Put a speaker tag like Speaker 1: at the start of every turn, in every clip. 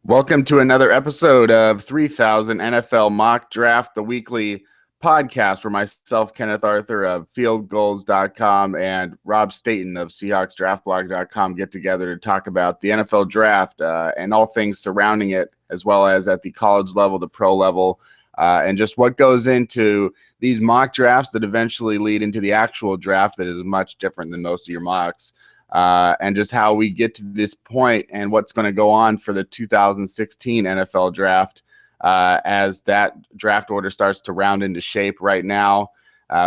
Speaker 1: Welcome to another episode of 3000 NFL Mock Draft, the weekly podcast where myself, Kenneth Arthur of fieldgoals.com and Rob Staten of SeahawksDraftBlog.com get together to talk about the NFL draft and all things surrounding it, as well as at the college level, the pro level, and just what goes into these mock drafts that eventually lead into the actual draft that is much different than most of your mocks. And just how we get to this point and what's going to go on for the 2016 NFL draft as that draft order starts to round into shape right now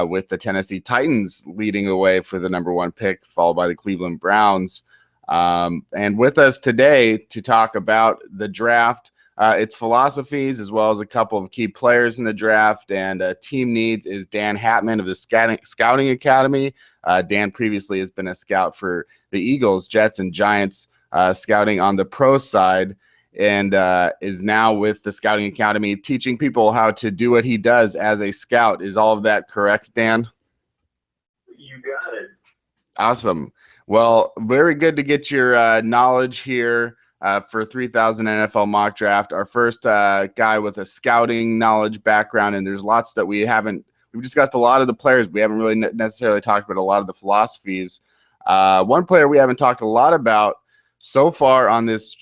Speaker 1: with the Tennessee Titans leading the way for the number one pick, followed by the Cleveland Browns. And with us today to talk about the draft, its philosophies, as well as a couple of key players in the draft and team needs, is Dan Hatman of the Scouting Academy. Dan previously has been a scout for the Eagles, Jets, and Giants, scouting on the pro side, and is now with the Scouting Academy teaching people how to do what he does as a scout. Is all of that correct, Dan?
Speaker 2: You got it.
Speaker 1: Awesome. Well, very good to get your knowledge here for 3000 NFL Mock Draft. Our first guy with a scouting knowledge background, and there's lots that we've discussed a lot of the players. We haven't really necessarily talked about a lot of the philosophies. One player we haven't talked a lot about so far on this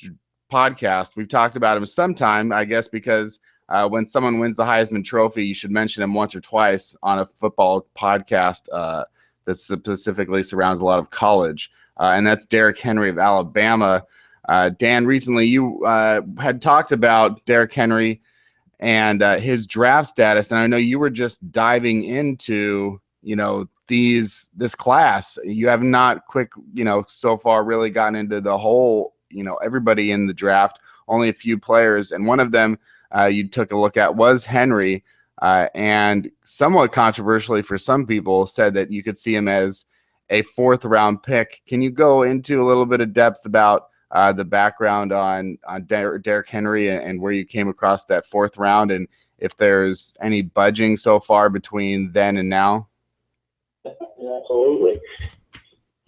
Speaker 1: podcast, we've talked about him sometime, I guess, because when someone wins the Heisman Trophy, you should mention him once or twice on a football podcast that specifically surrounds a lot of college. And that's Derrick Henry of Alabama. Dan, recently you had talked about Derrick Henry and his draft status, and I know you were just diving into, this class. You have not so far really gotten into the whole, everybody in the draft, only a few players, and one of them you took a look at was Henry, and somewhat controversially for some people said that you could see him as a fourth round pick. Can you go into a little bit of depth about the background on Derrick Henry and where you came across that fourth round, and if there's any budging so far between then and now?
Speaker 2: Absolutely.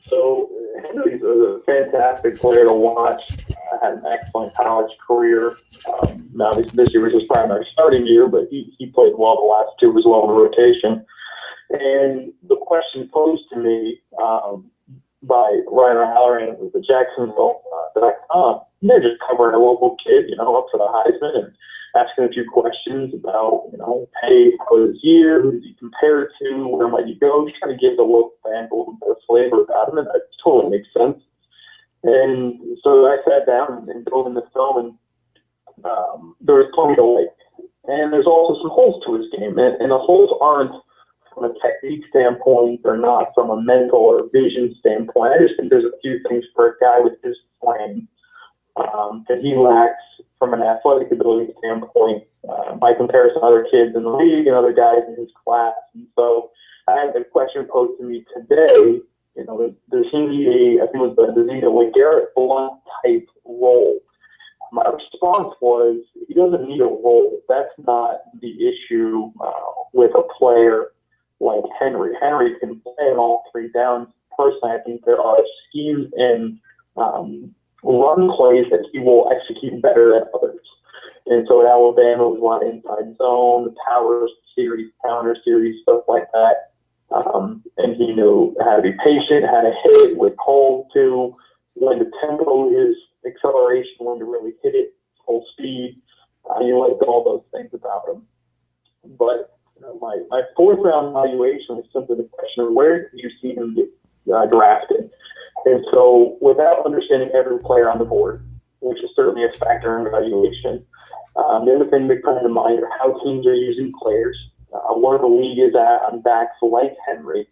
Speaker 2: So Henry's a fantastic player to watch. Had an excellent college career. Now this year was his primary starting year, but he played well the last two as well in the rotation. And the question posed to me by Ryan O'Halloran of the Jacksonville.com, they're just covering a local kid, up for the Heisman and asking a few questions about, hey, how was his year? Who does he compare to? Where might he go? Just kind of give the local fan a little bit of flavor about him, and that totally makes sense. And so I sat down and dove in the film, and there was plenty to like. And there's also some holes to his game, and the holes aren't from a technique standpoint or not from a mental or vision standpoint. I just think there's a few things for a guy with his frame that he lacks from an athletic ability standpoint by comparison to other kids in the league and other guys in his class. And so I had a question posed to me today. There seemed to be I think it was the Zeta Garrett Blunt type role. My response was, he doesn't need a role. That's not the issue with a player like Henry. Henry can play in all three downs. Personally, I think there are schemes and run plays that he will execute better than others. And so at Alabama, it was a lot of inside zone, the power series, counter series, stuff like that. And he knew how to be patient, how to hit with hold to, when to tempo his acceleration, when to really hit it full speed. You liked all those things about him. But my fourth round evaluation was simply the question of where did you see him get drafted? And so without understanding every player on the board, which is certainly a factor in evaluation, the other thing that comes to mind are how teams are using players. Where the league is at on backs like Henry.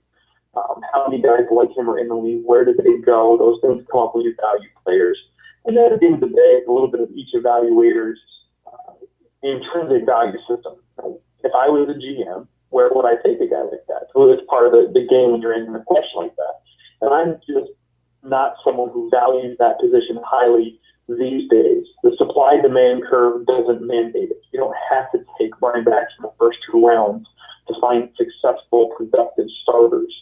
Speaker 2: How many guys like him are in the league? Where did they go? Those things come up when you value players. And then at the end of the day, a little bit of each evaluator's intrinsic value system. If I was a GM, where would I take a guy like that? So it's part of the game when you're in a question like that. And I'm just not someone who values that position highly these days. The supply-demand curve doesn't mandate it. You don't have to take running backs in the first two rounds to find successful, productive starters.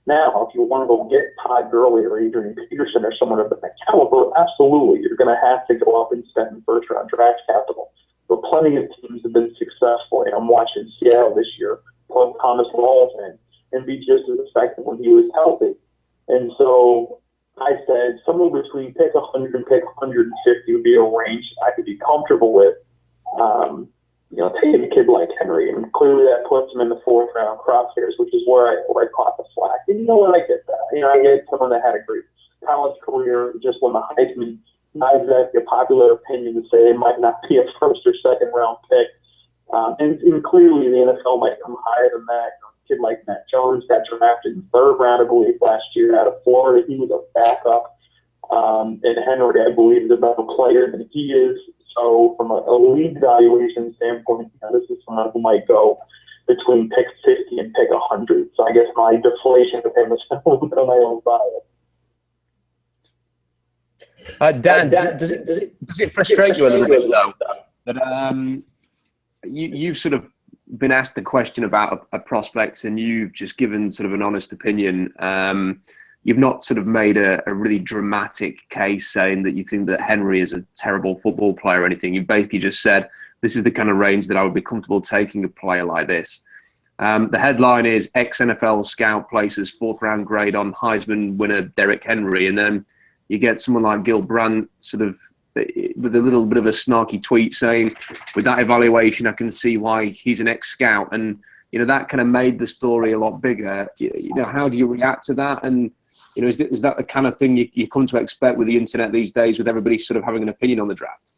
Speaker 2: Now, if you want to go get Todd Gurley or Adrian Peterson or someone of that caliber, absolutely, you're going to have to go up and spend first-round draft capital. But plenty of teams have been successful. And I'm watching Seattle this year plug Thomas Rawls in and be just as effective when he was healthy. And so I said somewhere between pick 100 and pick 150 would be a range I could be comfortable with. Taking a kid like Henry, and clearly that puts him in the fourth round crosshairs, which is where I caught the slack. And you know what, I get that. I get someone that had a great college career, just won the Heisman. Not exactly a popular opinion to say it might not be a first or second round pick. And clearly the NFL might come higher than that. A kid like Matt Jones got drafted in the third round, I believe, last year out of Florida. He was a backup. And Henry, I believe, is a better player than he is. So from a league valuation standpoint, this is someone who might go between pick 50 and pick 100. So I guess my deflation of him is on my own bias.
Speaker 3: Dan, does it frustrate you a little bit, though, that you've sort of been asked a question about a prospect and you've just given sort of an honest opinion? You've not sort of made a really dramatic case saying that you think that Henry is a terrible football player or anything. You've basically just said, this is the kind of range that I would be comfortable taking a player like this. The headline is ex-NFL scout places fourth round grade on Heisman winner Derrick Henry. And then you get someone like Gil Brandt sort of with a little bit of a snarky tweet saying, with that evaluation, I can see why he's an ex-scout. And that kind of made the story a lot bigger. How do you react to that? And, is that the kind of thing you come to expect with the internet these days, with everybody sort of having an opinion on the draft?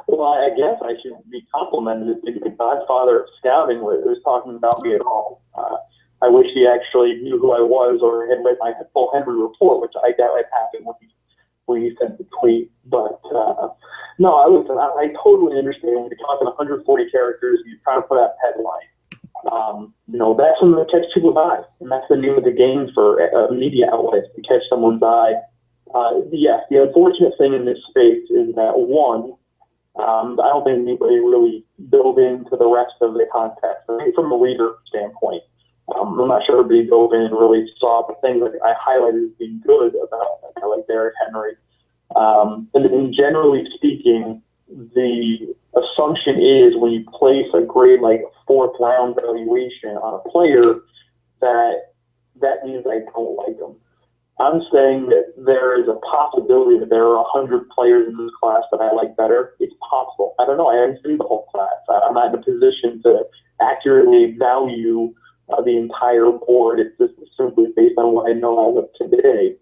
Speaker 2: Well, I guess I should be complimented if the godfather of scouting was talking about me at all. I wish he actually knew who I was or had read my full Henry report, which I doubt had happened when he sent the tweet. But no, listen, I totally understand when you're talking 140 characters and you're trying to put out a headline. That's something that catches people's eye, and that's the name of the game for media outlets, to catch someone's eye. Yes, the unfortunate thing in this space is that, one, I don't think anybody really dove into the rest of the context. I think from a reader standpoint, I'm not sure everybody dove in and really saw the things that I highlighted as being good about a guy like Derrick Henry. And generally speaking, the assumption is when you place a grade like fourth round valuation on a player, that means I don't like them. I'm saying that there is a possibility that there are 100 players in this class that I like better. It's possible. I don't know. I haven't seen the whole class. I'm not in a position to accurately value the entire board. It's just simply based on what I know as of today.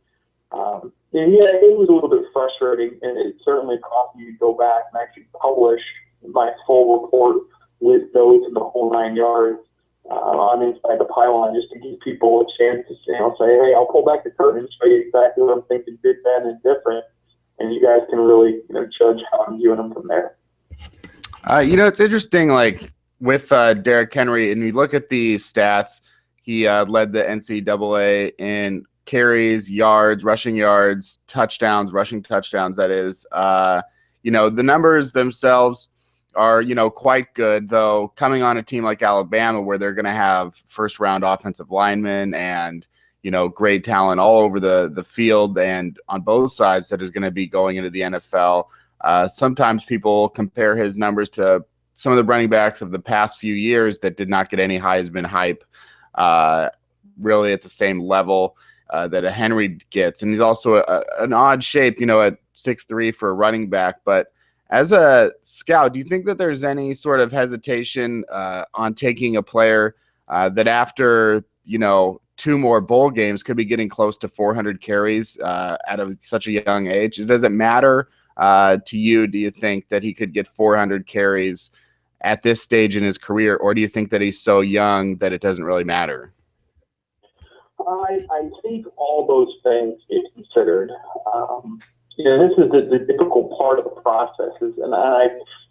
Speaker 2: And yeah, it was a little bit frustrating, and it certainly caused me to go back and actually publish my full report with notes and the whole 9 yards on Inside the Pylon, just to give people a chance to say, hey, I'll pull back the curtain and show you exactly what I'm thinking, good, bad, and different, and you guys can really judge how I'm viewing them from there.
Speaker 1: It's interesting, like with Derrick Henry, and you look at the stats, he led the NCAA in carries, yards, rushing yards, touchdowns, rushing touchdowns, that is. The numbers themselves are, quite good, though coming on a team like Alabama where they're going to have first-round offensive linemen and, great talent all over the field and on both sides that is going to be going into the NFL. Sometimes people compare his numbers to some of the running backs of the past few years that did not get any Heisman hype really at the same level that a Henry gets. And he's also an odd shape, at 6'3" for a running back. But as a scout, do you think that there's any sort of hesitation on taking a player that after, 2 more bowl games could be getting close to 400 carries at such a young age? Does it matter to you? Do you think that he could get 400 carries at this stage in his career, or do you think that he's so young that it doesn't really matter?
Speaker 2: I think all those things get considered. This is the difficult part of the process, and I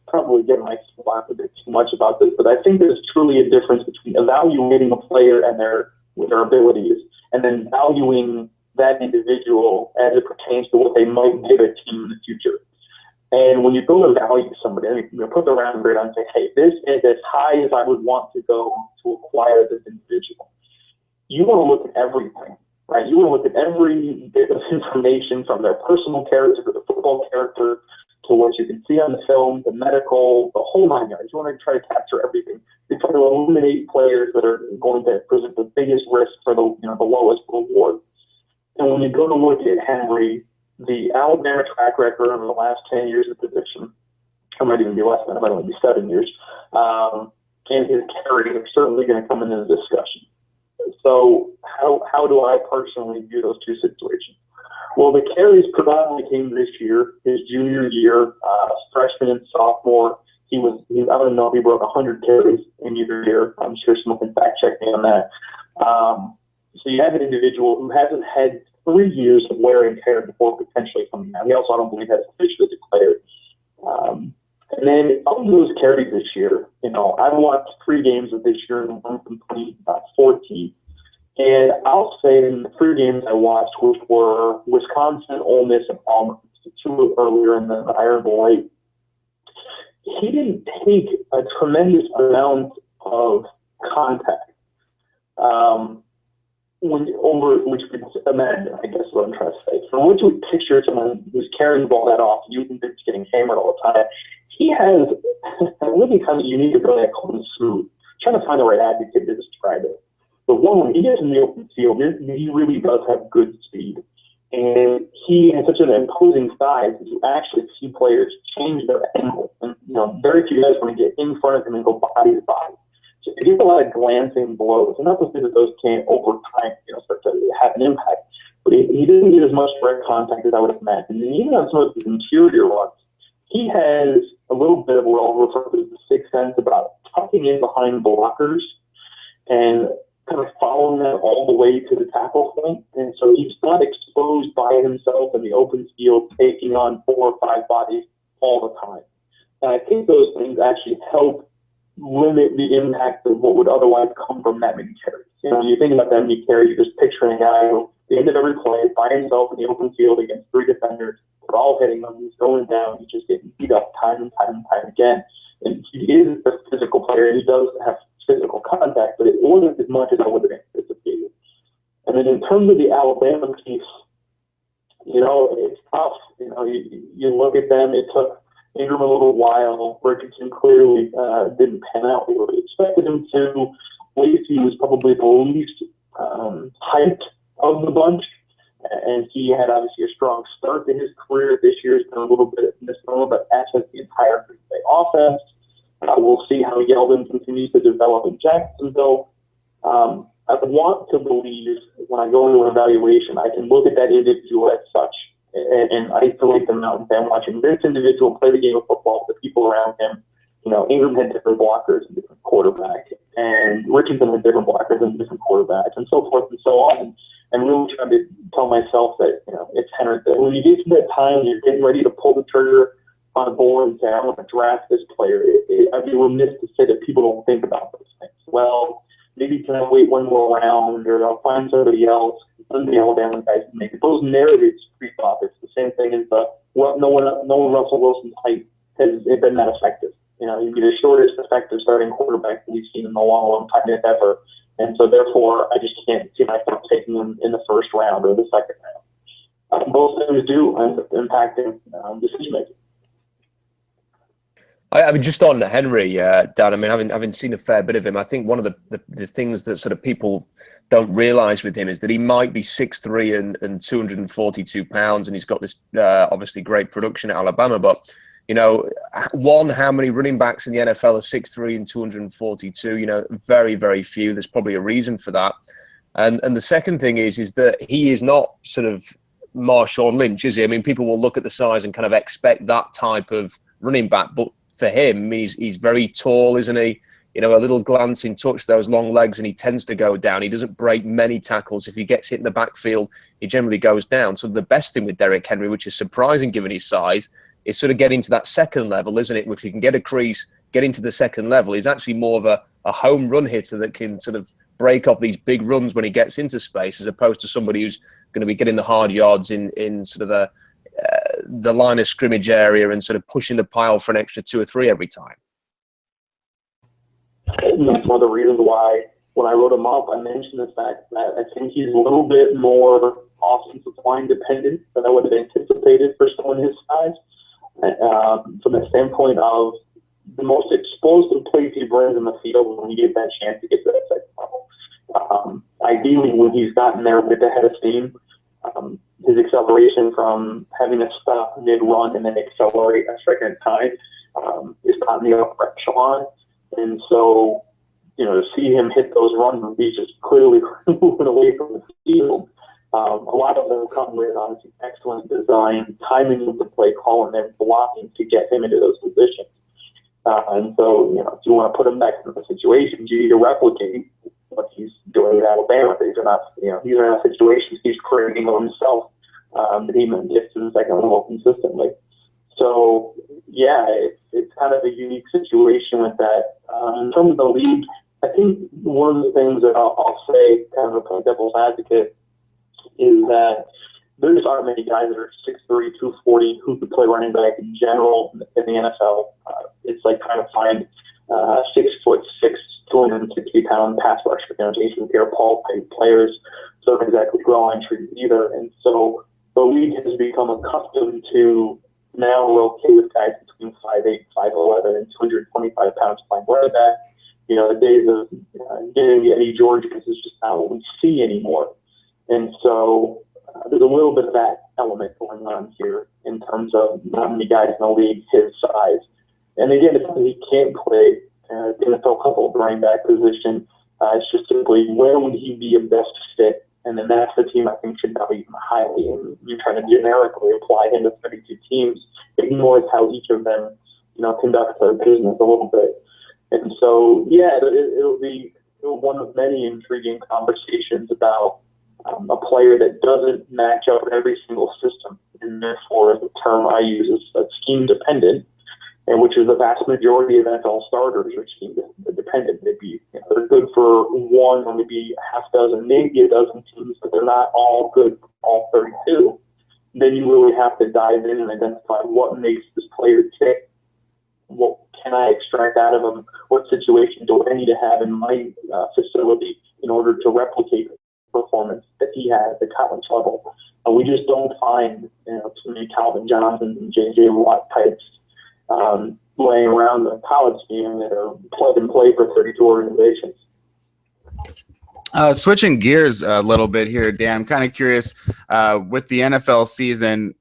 Speaker 2: probably get my slap a bit too much about this, but I think there's truly a difference between evaluating a player and their abilities, and then valuing that individual as it pertains to what they might give a team in the future. And when you go to value somebody, put the round grade on and say, hey, this is as high as I would want to go to acquire this individual. you want to look at everything, right? You want to look at every bit of information from their personal character to the football character to what you can see on the film, the medical, the whole nine yards. You want to try to capture everything. You try to eliminate players that are going to present the biggest risk for the the lowest reward. And when you go to look at Henry, the Alabama track record over the last 10 years of position, I might even be less than that, it might only be 7 years, and his carries are certainly going to come into the discussion. So how do I personally view those two situations? Well, the carries predominantly came this year, his junior year, freshman and sophomore. I don't know if he broke 100 carries in either year. I'm sure someone can fact check me on that. So you have an individual who hasn't had 3 years of wear and tear before potentially coming out. He also, I don't believe, has officially declared. And then of those carries this year, I watched 3 games of this year and one from 2014. And I'll say in the 3 games I watched, which were Wisconsin, Ole Miss, and Auburn, 2 earlier in the Iron Bowl 8, he didn't take a tremendous amount of contact. Which you can imagine, I guess is what I'm trying to say. So once you picture someone who's carrying the ball that often, you think it's getting hammered all the time. He has a really kind of unique ability, I call him smooth. I'm trying to find the right adjective to describe it. But when he gets in the open field, he really does have good speed. And he has such an imposing size that you actually see players change their angle. And, very few guys want to get in front of him and go body to body. So he gets a lot of glancing blows. And not to say that those can't over time, start to have an impact. But he doesn't get as much direct contact as I would have imagined. And even on some of his interior runs, he has a little bit of what I'll refer to as the sixth sense about tucking in behind blockers and kind of following them all the way to the tackle point. And so he's not exposed by himself in the open field, taking on 4 or 5 bodies all the time. And I think those things actually help limit the impact of what would otherwise come from that many carries. When you think about that many carries, you're just picturing a guy who, at the end of every play, by himself in the open field against 3 defenders. They're all hitting him. He's going down. He's just getting beat up time and time and time again. And he is a physical player. He does have physical contact, but it wasn't as much as I would have anticipated. And then in terms of the Alabama piece, it's tough. You look at them. It took Ingram a little while. Richardson clearly didn't pan out. We would have expected him to. Lacey was probably the least hyped of the bunch, and he had obviously a strong start to his career. This year's been a little bit misnomer, but as has the entire Green Bay offense. We'll see how Yeldon continues to develop in Jacksonville. I want to believe when I go into an evaluation, I can look at that individual as such and isolate them out and say, I'm watching this individual play the game of football with the people around him. Ingram had different blockers and different quarterbacks, and Richardson had different blockers and different quarterbacks, and so forth and so on. And really trying to tell myself that, it's Henry. When you get to that time, you're getting ready to pull the trigger on a board and say, I want to draft this player. I'd be remiss to say that people don't think about those things. Well, maybe can I wait one more round, or I'll find somebody else. Some of the Alabama guys can make it. Those narratives creep up. It's the same thing as no one Russell Wilson's height has been that effective. You'd be the shortest effective starting quarterback that we've seen in a long time if ever. And so therefore, I just can't see myself taking them in the first round or the second round. Both things do end up impacting decision making.
Speaker 3: I mean, just on Henry, Dan, I mean, having seen a fair bit of him, I think one of the things that sort of people don't realise with him is that he might be 6'3" and 242 pounds, and he's got this obviously great production at Alabama. But, how many running backs in the NFL are 6'3" and 242? Very, very few. There's probably a reason for that. And the second thing is that he is not sort of Marshawn Lynch, is he? I mean, people will look at the size and kind of expect that type of running back, but for him, he's very tall, isn't he? A little glancing touch, those long legs, and he tends to go down. He doesn't break many tackles. If he gets hit in the backfield, he generally goes down. So the best thing with Derrick Henry, which is surprising given his size, is sort of getting to that second level, isn't it? If he can get a crease, get into the second level, he's actually more of a home run hitter that can sort of break off these big runs when he gets into space, as opposed to somebody who's going to be getting the hard yards in sort of the line of scrimmage area and sort of pushing the pile for an extra 2 or 3 every time.
Speaker 2: That's one of the reasons why when I wrote him up, I mentioned the fact that I think he's a little bit more offensive line dependent than I would have anticipated for someone his size. From the standpoint of the most explosive plays he brings in the field when you get that chance to get to that second level. Ideally, when he's gotten there with the head of steam, his acceleration from having to stop mid-run and then accelerate a second time is not in the upper echelon. And so, to see him hit those runs, he's just clearly moving away from the field. A lot of them come with obviously excellent design, timing of the play call, and then blocking to get him into those positions. And so, if you want to put him back in the situations, you need to replicate what he's doing at Alabama. These are not situations he's creating on himself that he gets to the second level consistently. So, yeah, it's kind of a unique situation with that. In terms of the league, I think one of the things that I'll say, kind of a devil's advocate, is that there just aren't many guys that are 6'3", 240 who could play running back in general in the NFL. It's like trying to find 6'6", 260-pound pass rusher, Jason Pierre-Paul type players. So not exactly well on trees either. And so the league has become accustomed to now we're okay with guys between 5'8", 5'11", and 225 pounds playing running back. The days of getting Eddie George is just not what we see anymore. And so there's a little bit of that element going on here in terms of not many guys in the league his size. And again, if he can't play NFL couple running back position, it's just simply where would he be a best fit? And then that's the team I think should value him highly. And you're trying to generically apply him to 32 teams, ignores how each of them, conduct their business a little bit. And so, yeah, it'll be one of many intriguing conversations about a player that doesn't match up in every single system. And therefore, the term I use is scheme dependent, and which is the vast majority of NFL starters are scheme dependent. They're good for one or maybe a half dozen, maybe a dozen teams, but they're not all good for all 32. Then you really have to dive in and identify what makes this player tick. What can I extract out of him? What situation do I need to have in my facility in order to replicate the performance that he had at the college level? We just don't find too many Calvin Johnsons and J.J. Watt types laying around the college team that are plug and play for 32 organizations.
Speaker 1: Switching gears a little bit here, Dan, I'm kind of curious with the NFL season,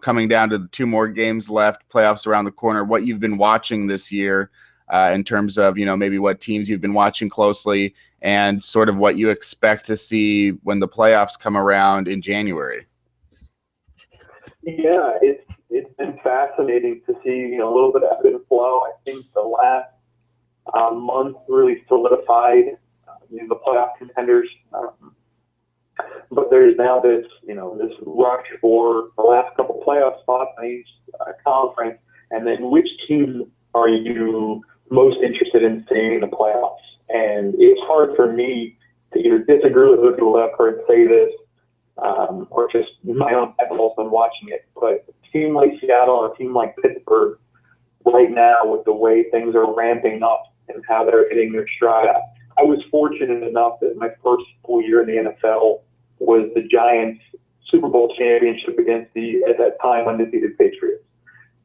Speaker 1: coming down to the 2 more games left, playoffs around the corner, what you've been watching this year in terms of, maybe what teams you've been watching closely and sort of what you expect to see when the playoffs come around in January.
Speaker 2: Yeah, it's been fascinating to see, a little bit of ebb and flow. I think the last month really solidified the playoff contenders. But there's now this rush for the last couple playoff spots in each conference, and then which team are you most interested in seeing in the playoffs? And it's hard for me to either disagree with people that I've heard say this, or just my own eyeballs when watching it. But a team like Seattle, a team like Pittsburgh, right now with the way things are ramping up and how they're hitting their stride. I was fortunate enough that my first full year in the NFL was the Giants' Super Bowl championship against the, at that time, undefeated Patriots.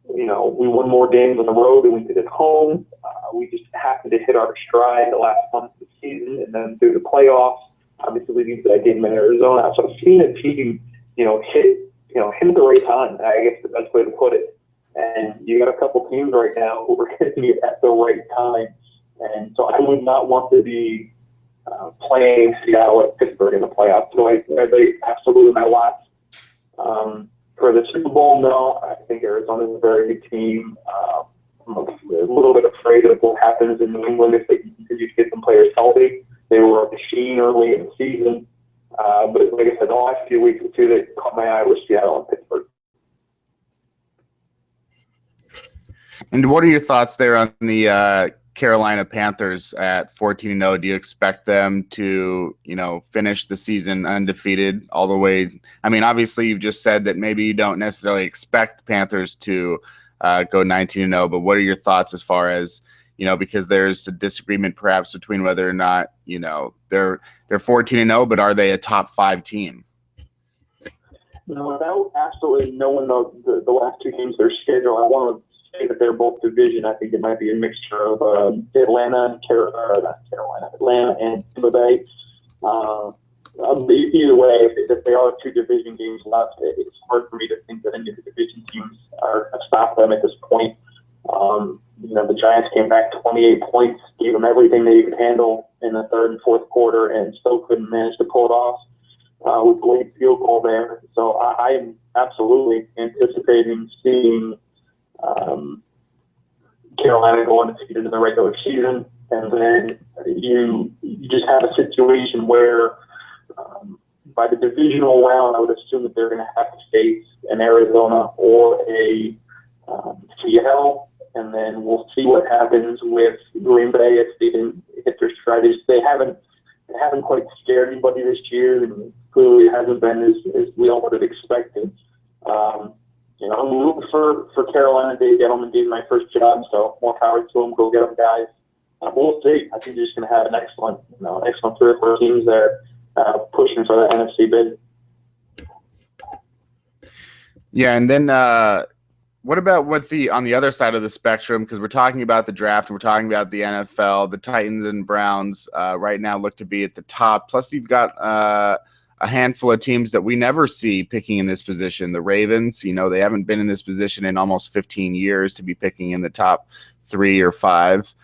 Speaker 2: We won more games on the road than we did at home. We just happened to hit our stride the last month of the season, and then through the playoffs, obviously leading to that game in Arizona. So I've seen a team, hit at the right time. I guess the best way to put it. And you got a couple teams right now who are hitting it at the right time. And so I would not want to be playing Seattle at Pittsburgh in the playoffs. So are they absolutely my watch? For the Super Bowl, no. I think Arizona's a very good team. I'm a little bit afraid of what happens in New England if they continue to get some players healthy. They were a machine early in the season. But like I said, the last few weeks, the two that caught my eye were Seattle and Pittsburgh.
Speaker 1: And what are your thoughts there on the Carolina Panthers at 14-0? Do you expect them to, finish the season undefeated all the way? I mean, obviously you've just said that maybe you don't necessarily expect the Panthers to go 19-0, but what are your thoughts as far as, because there's a disagreement perhaps between whether or not, they're 14-0, but are they a top 5 team?
Speaker 2: Without absolutely knowing the last 2 games of their schedule, I want to say that they're both division. I think it might be a mixture of Atlanta and Atlanta and Tampa Bay. Either way, if they are 2 division games left, it's hard for me to think that any of the division teams are going to stop them at this point. The Giants came back 28 points, gave them everything they could handle in the third and fourth quarter, and still couldn't manage to pull it off with a late field goal there. So I am absolutely anticipating seeing Carolina go undefeated in the regular season, and then you just have a situation where by the divisional round, I would assume that they're going to have to face an Arizona or a Seattle, and then we'll see what happens with Green Bay if they didn't hit their stride. They haven't quite scared anybody this year, and clearly it hasn't been as we all would have expected. I'm rooting for Carolina. Dave Gettleman gave my first job, so more power to them. Go get them, guys. We'll see. I think they're just going to have an excellent 3 or 4 teams there pushing for the NFC bid.
Speaker 1: Yeah, and then what about on the other side of the spectrum? Because we're talking about the draft and we're talking about the NFL. The Titans and Browns right now look to be at the top. Plus, you've got a handful of teams that we never see picking in this position. The Ravens, they haven't been in this position in almost 15 years to be picking in the top 3 or 5.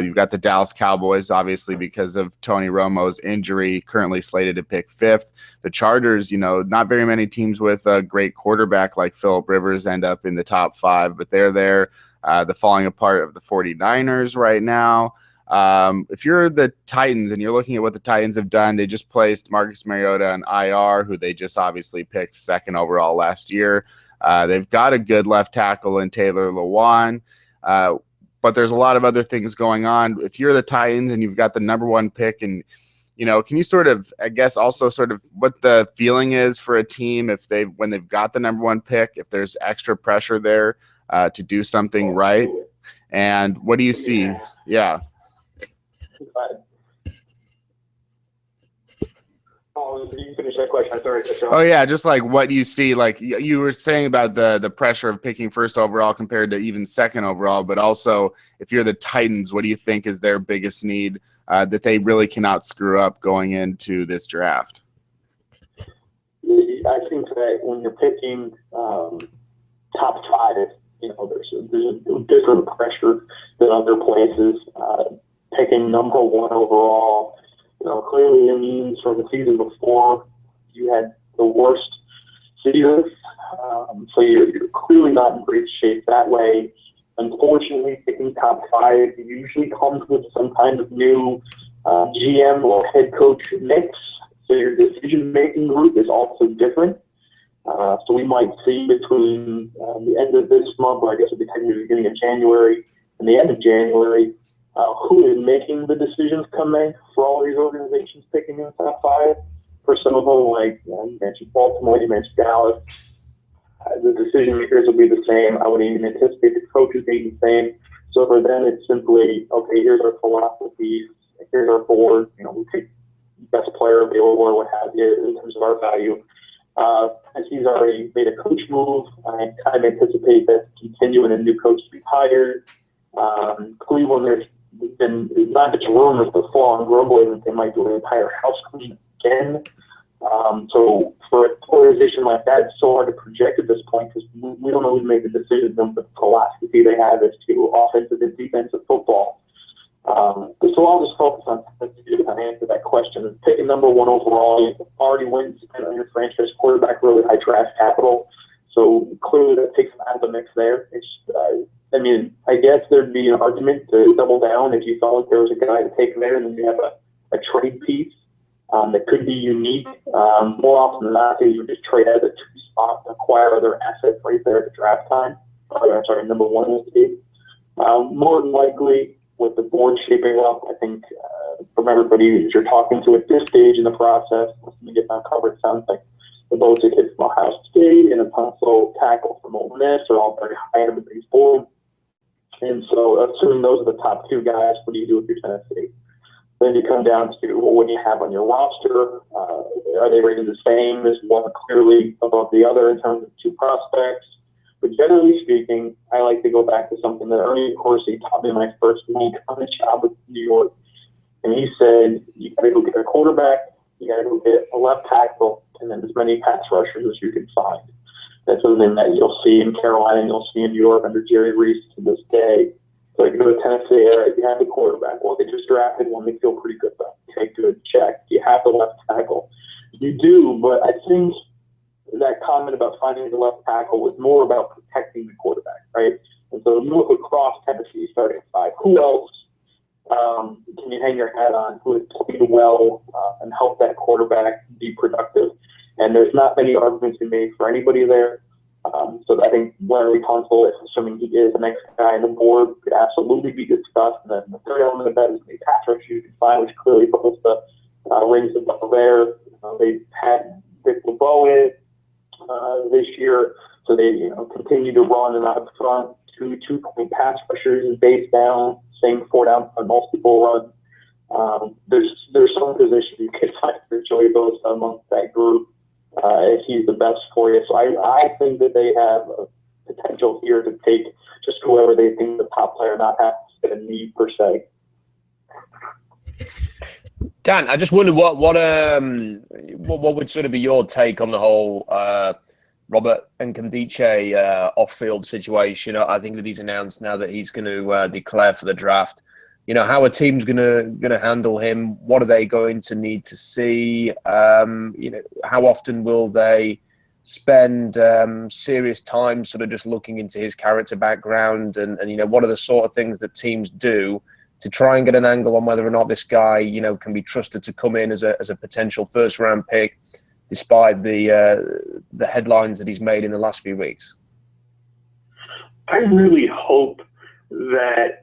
Speaker 1: You've got the Dallas Cowboys, obviously, because of Tony Romo's injury, currently slated to pick 5th. The Chargers, not very many teams with a great quarterback like Phillip Rivers end up in the top 5, but they're there. The falling apart of the 49ers right now. If you're the Titans and you're looking at what the Titans have done, they just placed Marcus Mariota on IR, who they just obviously picked 2nd overall last year. They've got a good left tackle in Taylor Lewan. But there's a lot of other things going on. If you're the Titans and you've got the number 1 pick, and can you sort of, I guess, also sort of what the feeling is for a team when they've got the number 1 pick, if there's extra pressure there to do something right, and what do you see? Yeah.
Speaker 2: You finish that question. I'm sorry.
Speaker 1: Oh yeah, just like what you see, like you were saying about the pressure of picking 1st overall compared to even 2nd overall, but also if you're the Titans, what do you think is their biggest need that they really cannot screw up going into this draft?
Speaker 2: I think that when you're picking top 5, there's a different pressure than other places. Picking number 1 overall. Clearly it means from the season before you had the worst season, so you're clearly not in great shape that way. Unfortunately, picking top 5 usually comes with some kind of new GM or head coach mix, so your decision-making group is also different. So we might see between the end of this month, or I guess it'll be technically the beginning of January, and the end of January, who is making the decisions coming for all these organizations picking in the top 5. For some of them, like you mentioned Baltimore, you mentioned Dallas, the decision makers will be the same. I wouldn't even anticipate the coaches being the same. So for them, it's simply, okay, here's our philosophy, here's our board. We take best player available or what have you in terms of our value. As he's already made a coach move, I kind of anticipate that continuing a new coach to be hired. Cleveland, there's been not just rumors, but full-on grumbling that they might do an entire house clean again. So for an organization like that, it's so hard to project at this point because we don't always make the decisions on the philosophy they have as to offensive and defensive football. So I'll just focus on to answer that question. Picking number 1 overall already wins on your franchise quarterback, really high draft capital. So clearly that takes them out of the mix there. I guess there'd be an argument to double down if you felt like there was a guy to take there, and then you have a trade piece that could be unique. More often than not, you would just trade out a 2 spot to acquire other assets right there at the draft time. Number 1 is the more than likely, with the board shaping up, I think from everybody that you're talking to at this stage in the process, listening to get that covered, sounds like the Bosa kid from Ohio State and a Tunsil tackle from Ole Miss are all very high on everybody's board. And so, assuming those are the top two guys, what do you do with your Tennessee? Then you come down to, well, what do you have on your roster? Are they rated the same? Is one clearly above the other in terms of two prospects? But generally speaking, I like to go back to something that Ernie Corsi taught me my first week on the job with New York. And he said, you got to go get a quarterback, you got to go get a left tackle, and then as many pass rushers as you can find. That's something that you'll see in Carolina and you'll see in New York under Jerry Reese to this day. So you go to Tennessee, all right, you have the quarterback. Well, they just drafted one they feel pretty good about. Okay, good, check. You have the left tackle. You do, but I think that comment about finding the left tackle was more about protecting the quarterback, right? And so you look across Tennessee starting at 5. Who else can you hang your hat on who has played well and helped that quarterback be productive? And there's not many arguments to be made for anybody there. So I think Larry Tunsil, assuming he is the next guy on the board, could absolutely be discussed. And then the third element of that is the pass rush you can find, which clearly puts the rings the bell there. They had Vic LeBeau in this year, so they continue to run and out front. Two-point pass rushers, base down, same 4-down on multiple run. There's some position you can find for Joey Bosa amongst that group. If he's the best for you. So I think that they have a potential here to take just whoever they think the top player, not have to fit a need per se.
Speaker 3: Dan, I just wonder what would sort of be your take on the whole Robert Nkemdiche off-field situation? I think that he's announced now that he's going to declare for the draft. How are teams going to handle him? What are they going to need to see? How often will they spend serious time sort of just looking into his character background? And what are the sort of things that teams do to try and get an angle on whether or not this guy, can be trusted to come in as a potential first-round pick, despite the headlines that he's made in the last few weeks?
Speaker 2: I really hope that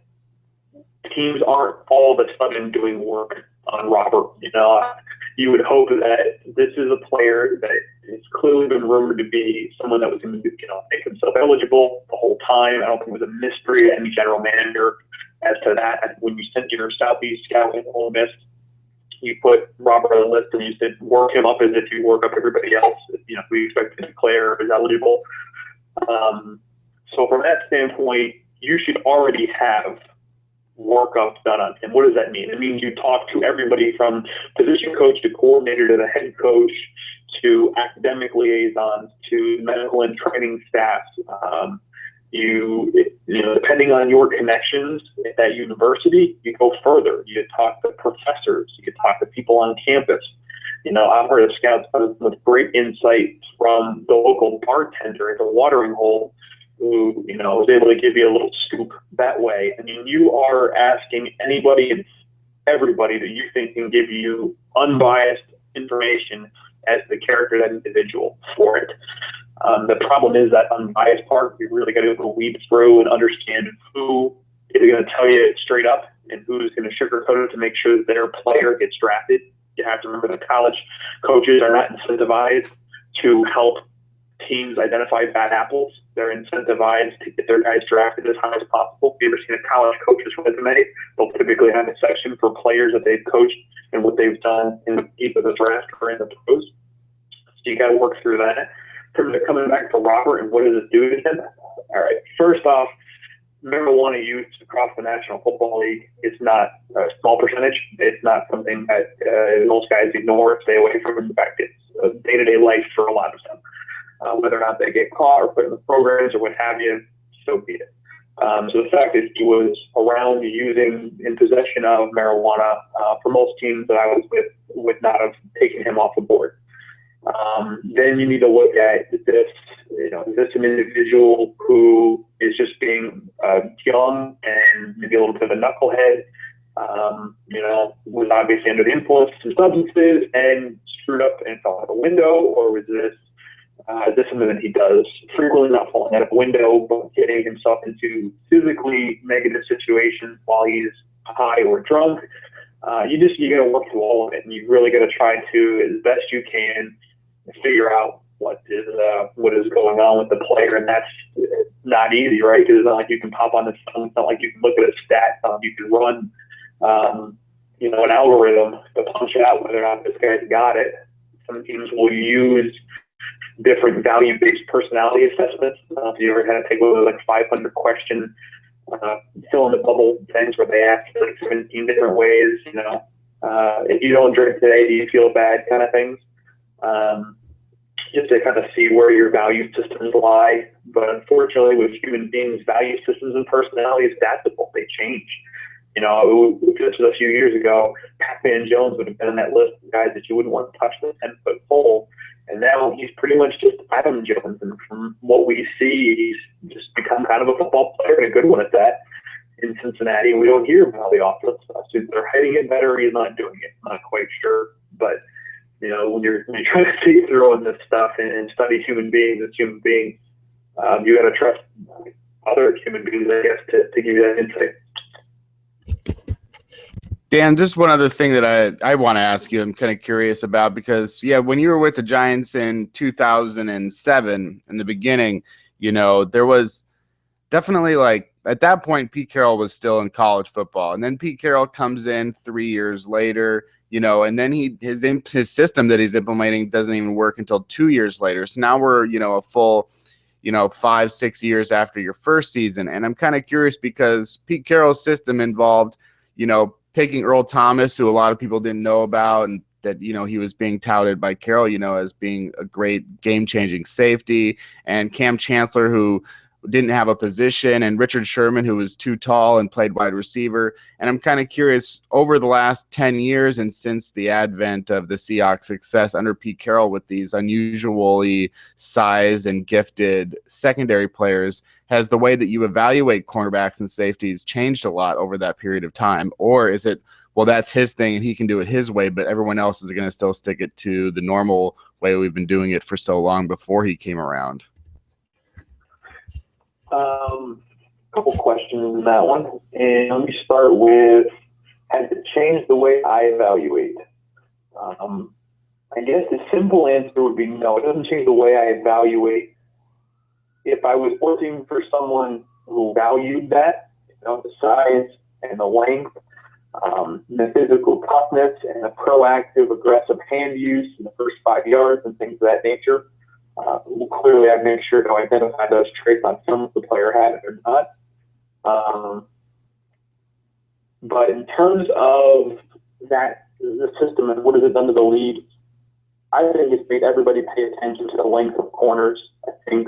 Speaker 2: teams aren't all of a sudden doing work on Robert. You would hope that this is a player that has clearly been rumored to be someone that was going to, make himself eligible the whole time. I don't think it was a mystery to any general manager as to that. When you sent your Southeast scout in Ole Miss, you put Robert on the list and you said work him up as if you work up everybody else. We expect to declare as eligible. So from that standpoint, you should already have workup done on him. What does that mean? It means you talk to everybody from position coach to coordinator to the head coach to academic liaisons to medical and training staff. Depending on your connections at that university, you go further. You talk to professors. You talk to people on campus. I've heard of scouts with great insight from the local bartender at the watering hole who, was able to give you a little scoop that way. I mean, you are asking anybody and everybody that you think can give you unbiased information as the character, that individual for it. The problem is that unbiased part, you really got to be able to weed through and understand who is going to tell you it straight up and who's going to sugarcoat it to make sure that their player gets drafted. You have to remember that college coaches are not incentivized to help teams identify bad apples. They're incentivized to get their guys drafted as high as possible. If you've ever seen a college coach's resume, they'll typically have a section for players that they've coached and what they've done in either the draft or in the pros. So you got to work through that. Coming back to Robert and what does it do to him? All right. First off, marijuana use across the National Football League is not a small percentage. It's not something that most guys ignore, stay away from. In fact, it's a day-to-day life for a lot of them. Whether or not they get caught or put in the programs or what have you, so be it. So the fact is he was around using in possession of marijuana for most teams that I was with would not have taken him off the board. Then you need to look at this, is this an individual who is just being young and maybe a little bit of a knucklehead, was obviously under the influence of some substances and screwed up and fell out of a window, or was this something that he does frequently, not falling out of a window, but getting himself into physically negative situations while he's high or drunk? You got to work through all of it, and you really got to try to, as best you can, figure out what is going on with the player, and that's not easy, right? Because it's not like you can pop on the phone. It's not like you can look at a stat. It's not like you can run, an algorithm to punch out whether or not this guy's got it. Some teams will use different value-based personality assessments. If you ever had to take one of those 500 question fill in the bubble things where they ask you 17 different ways, if you don't drink today, do you feel bad, kind of things. Just to kind of see where your value systems lie. But unfortunately, with human beings, value systems and personality is adaptable. They change. If this was a few years ago, Hatman Jones would have been on that list of guys that you wouldn't want to touch the 10-foot pole. And now he's pretty much just Adam Jones. And from what we see, he's just become kind of a football player, and a good one at that, in Cincinnati. And we don't hear about the offense. So they're hiding it better, he's not doing it. I'm not quite sure. But, when you're trying to see through on this stuff and study human beings as human beings, you got to trust other human beings, I guess, to give you that insight.
Speaker 1: Dan, just one other thing that I want to ask you, I'm kind of curious about, because, when you were with the Giants in 2007, in the beginning, there was definitely, at that point, Pete Carroll was still in college football. And then Pete Carroll comes in 3 years later, and then his system that he's implementing doesn't even work until 2 years later. So now we're, a full, 5-6 years after your first season. And I'm kind of curious because Pete Carroll's system involved, taking Earl Thomas, who a lot of people didn't know about, and that, he was being touted by Carroll, as being a great game-changing safety, and Cam Chancellor, who didn't have a position, and Richard Sherman, who was too tall and played wide receiver. And I'm kind of curious, over the last 10 years and since the advent of the Seahawks' success under Pete Carroll with these unusually sized and gifted secondary players, has the way that you evaluate cornerbacks and safeties changed a lot over that period of time? Or is it, well, that's his thing and he can do it his way, but everyone else is going to still stick it to the normal way we've been doing it for so long before he came around?
Speaker 2: A couple questions in that one. And let me start with, has it changed the way I evaluate? I guess the simple answer would be no. It doesn't change the way I evaluate. If I was working for someone who valued that, the size and the length, the physical toughness and the proactive, aggressive hand use in the first 5 yards and things of that nature, clearly I make sure to identify those traits on film if the player had it or not. But in terms of the system and what has it done to the league, I think it's made everybody pay attention to the length of corners. I think,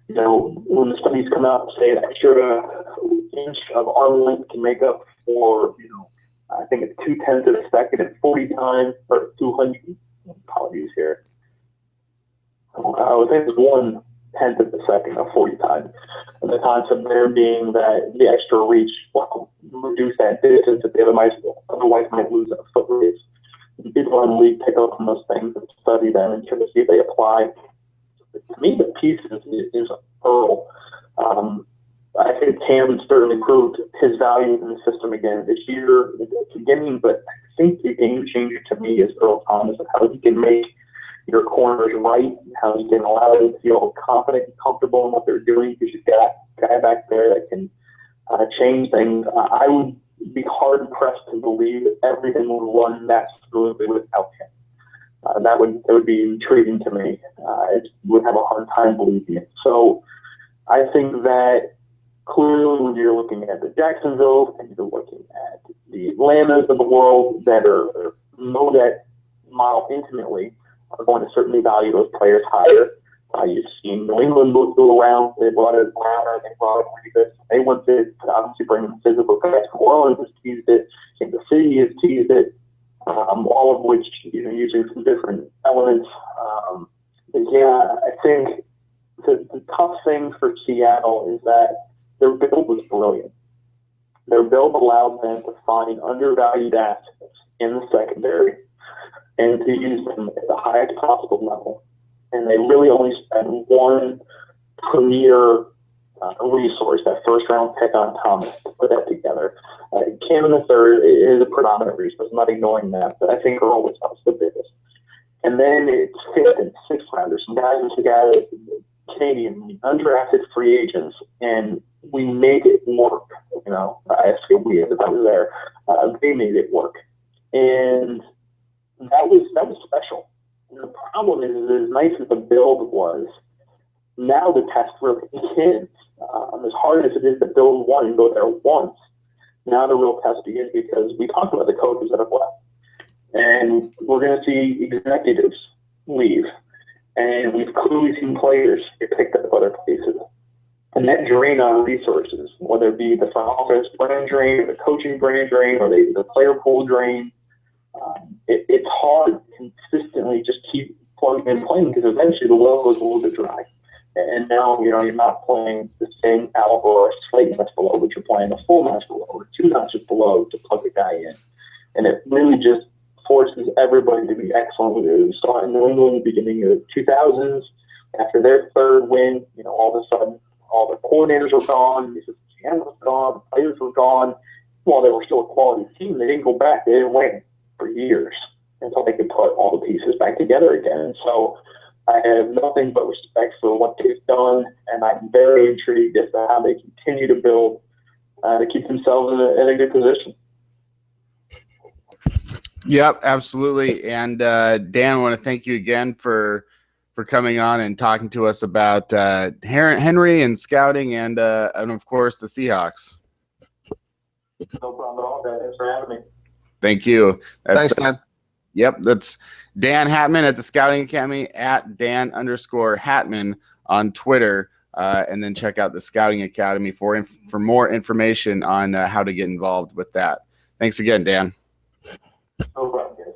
Speaker 2: when the studies come out and say an extra inch of arm length can make up for, I think it's 0.2 of a second and 40 times, or 200, apologies here. I think it's 1/10 of a second or 40 times. And the concept there being that the extra reach will reduce that distance that they otherwise might lose at a foot race. And people in the league pick up on those things and study them and try to see if they apply. To me, the piece is Earl. I think Cam certainly proved his value in the system again this year at the beginning, but I think the game changer to me is Earl Thomas and how he can make your corners right, how you can allow them to feel confident and comfortable in what they're doing, because you've got a guy back there that can change things. I would be hard pressed to believe that everything would run that smoothly without him. That would be intriguing to me. I would have a hard time believing it. So I think that clearly when you're looking at the Jacksonville and you're looking at the Atlantas of the world that know that model intimately, are going to certainly value those players higher. You've seen New England go around. They brought in Browner, they brought in Revis. They want to obviously bring in physical guys. New Orleans has teased it. Kansas City has teased it. All of which, using some different elements. I think the tough thing for Seattle is that their build was brilliant. Their build allowed them to find undervalued assets in the secondary and to use them at the highest possible level. And they really only spent one premier resource, that first-round pick on Thomas, to put that together. Cam in the third is a predominant resource. I'm not ignoring that, but I think Earl was the biggest. And then it's fifth and sixth rounders. Some guys who got Canadian undrafted free agents, and we made it work. You know, I say we, as I was there, they made it work, and that was special. And the problem is, as nice as the build was, now the test really begins. As hard as it is to build one and go there once, now the real test begins, because we talked about the coaches that have left. And we're going to see executives leave. And we've clearly seen players get picked up other places. And that drain on resources, whether it be the front office brain drain, or the coaching brain drain, or the player pool drain, it's hard to consistently just keep plugging and playing, because eventually the well goes a little bit dry. And now, you know, you're not playing the same caliber or a slight notch below, but you're playing a full notch below or 2 notches below to plug the guy in. And it really just forces everybody to be excellent. We saw it in New England in the beginning of the 2000s. After their third win, you know, all of a sudden, all the coordinators were gone, the GM was gone, the players were gone. While they were still a quality team, they didn't go back. They didn't win for years until they could put all the pieces back together again. And so I have nothing but respect for what they've done, and I'm very intrigued as to how they continue to build to keep themselves in a good position.
Speaker 1: Yep, absolutely. And Dan, I want to thank you again for coming on and talking to us about Henry and scouting, and of course the Seahawks.
Speaker 2: No problem at all, guys. Thanks for having me.
Speaker 1: Thank you.
Speaker 3: Thanks, Dan.
Speaker 1: Yep, that's Dan Hatman at the Scouting Academy, at Dan_Hatman on Twitter, and then check out the Scouting Academy for more information on how to get involved with that. Thanks again, Dan.
Speaker 2: No problem, guys.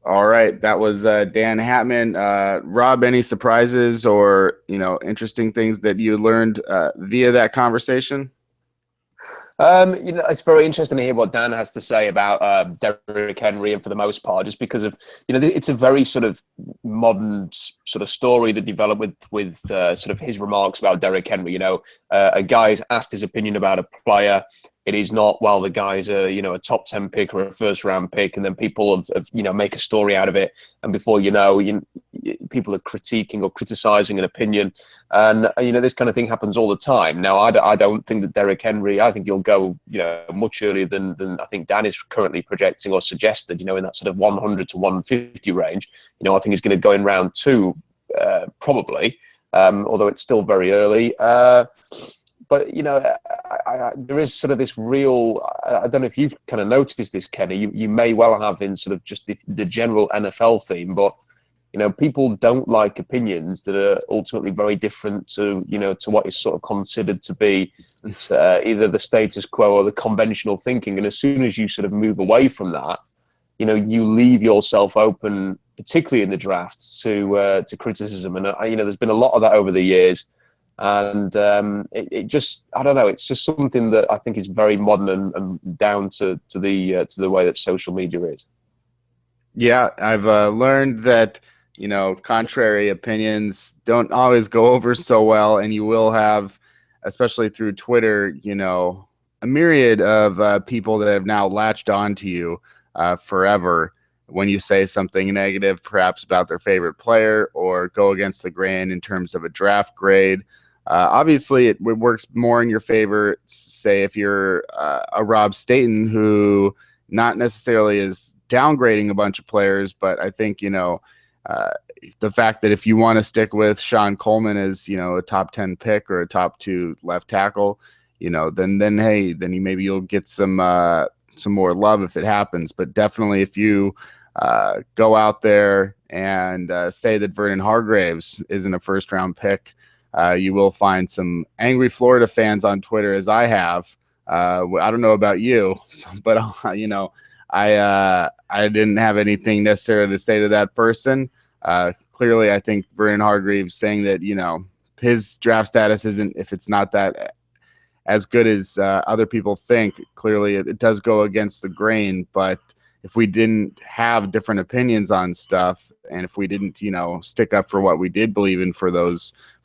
Speaker 1: All right, that was Dan Hatman. Rob, any surprises or interesting things that you learned via that conversation?
Speaker 3: It's very interesting to hear what Dan has to say about Derrick Henry, and for the most part, just because of it's a very sort of modern sort of story that developed with sort of his remarks about Derrick Henry. A guy's asked his opinion about a player. It is not, well, the guy's a top 10 pick or a first round pick, and then people have make a story out of it, and before people are critiquing or criticizing an opinion, and this kind of thing happens all the time. Now, I don't think that Derrick Henry, I think he'll go much earlier than I think Dan is currently projecting or suggested, in that sort of 100 to 150 range. I think he's going to go in round 2 probably, although it's still very early. But there is sort of this real. I don't know if you've kind of noticed this, Kenny. You may well have in sort of just the general NFL theme, but people don't like opinions that are ultimately very different to to what is sort of considered to be either the status quo or the conventional thinking. And as soon as you sort of move away from that, you leave yourself open, particularly in the drafts, to criticism. And there's been a lot of that over the years. And it just, I don't know, it's just something that I think is very modern and down to the way that social media is. Yeah,
Speaker 1: I've learned that contrary opinions don't always go over so well, and you will have, especially through Twitter, a myriad of people that have now latched on to you forever when you say something negative, perhaps about their favorite player, or go against the grain in terms of a draft grade. Obviously, it works more in your favor, say, if you're a Rob Staten, who not necessarily is downgrading a bunch of players, but I think, the fact that if you want to stick with Sean Coleman as, a top 10 pick or a top 2 left tackle, then hey, then maybe you'll get some more love if it happens. But definitely if you go out there and say that Vernon Hargreaves isn't a first round pick, you will find some angry Florida fans on Twitter, as I have. I don't know about you, but I didn't have anything necessarily to say to that person. Clearly, I think Vernon Hargreaves saying that his draft status isn't, if it's not that as good as other people think. Clearly, it does go against the grain. But if we didn't have different opinions on stuff, and if we didn't, stick up for what we did believe in for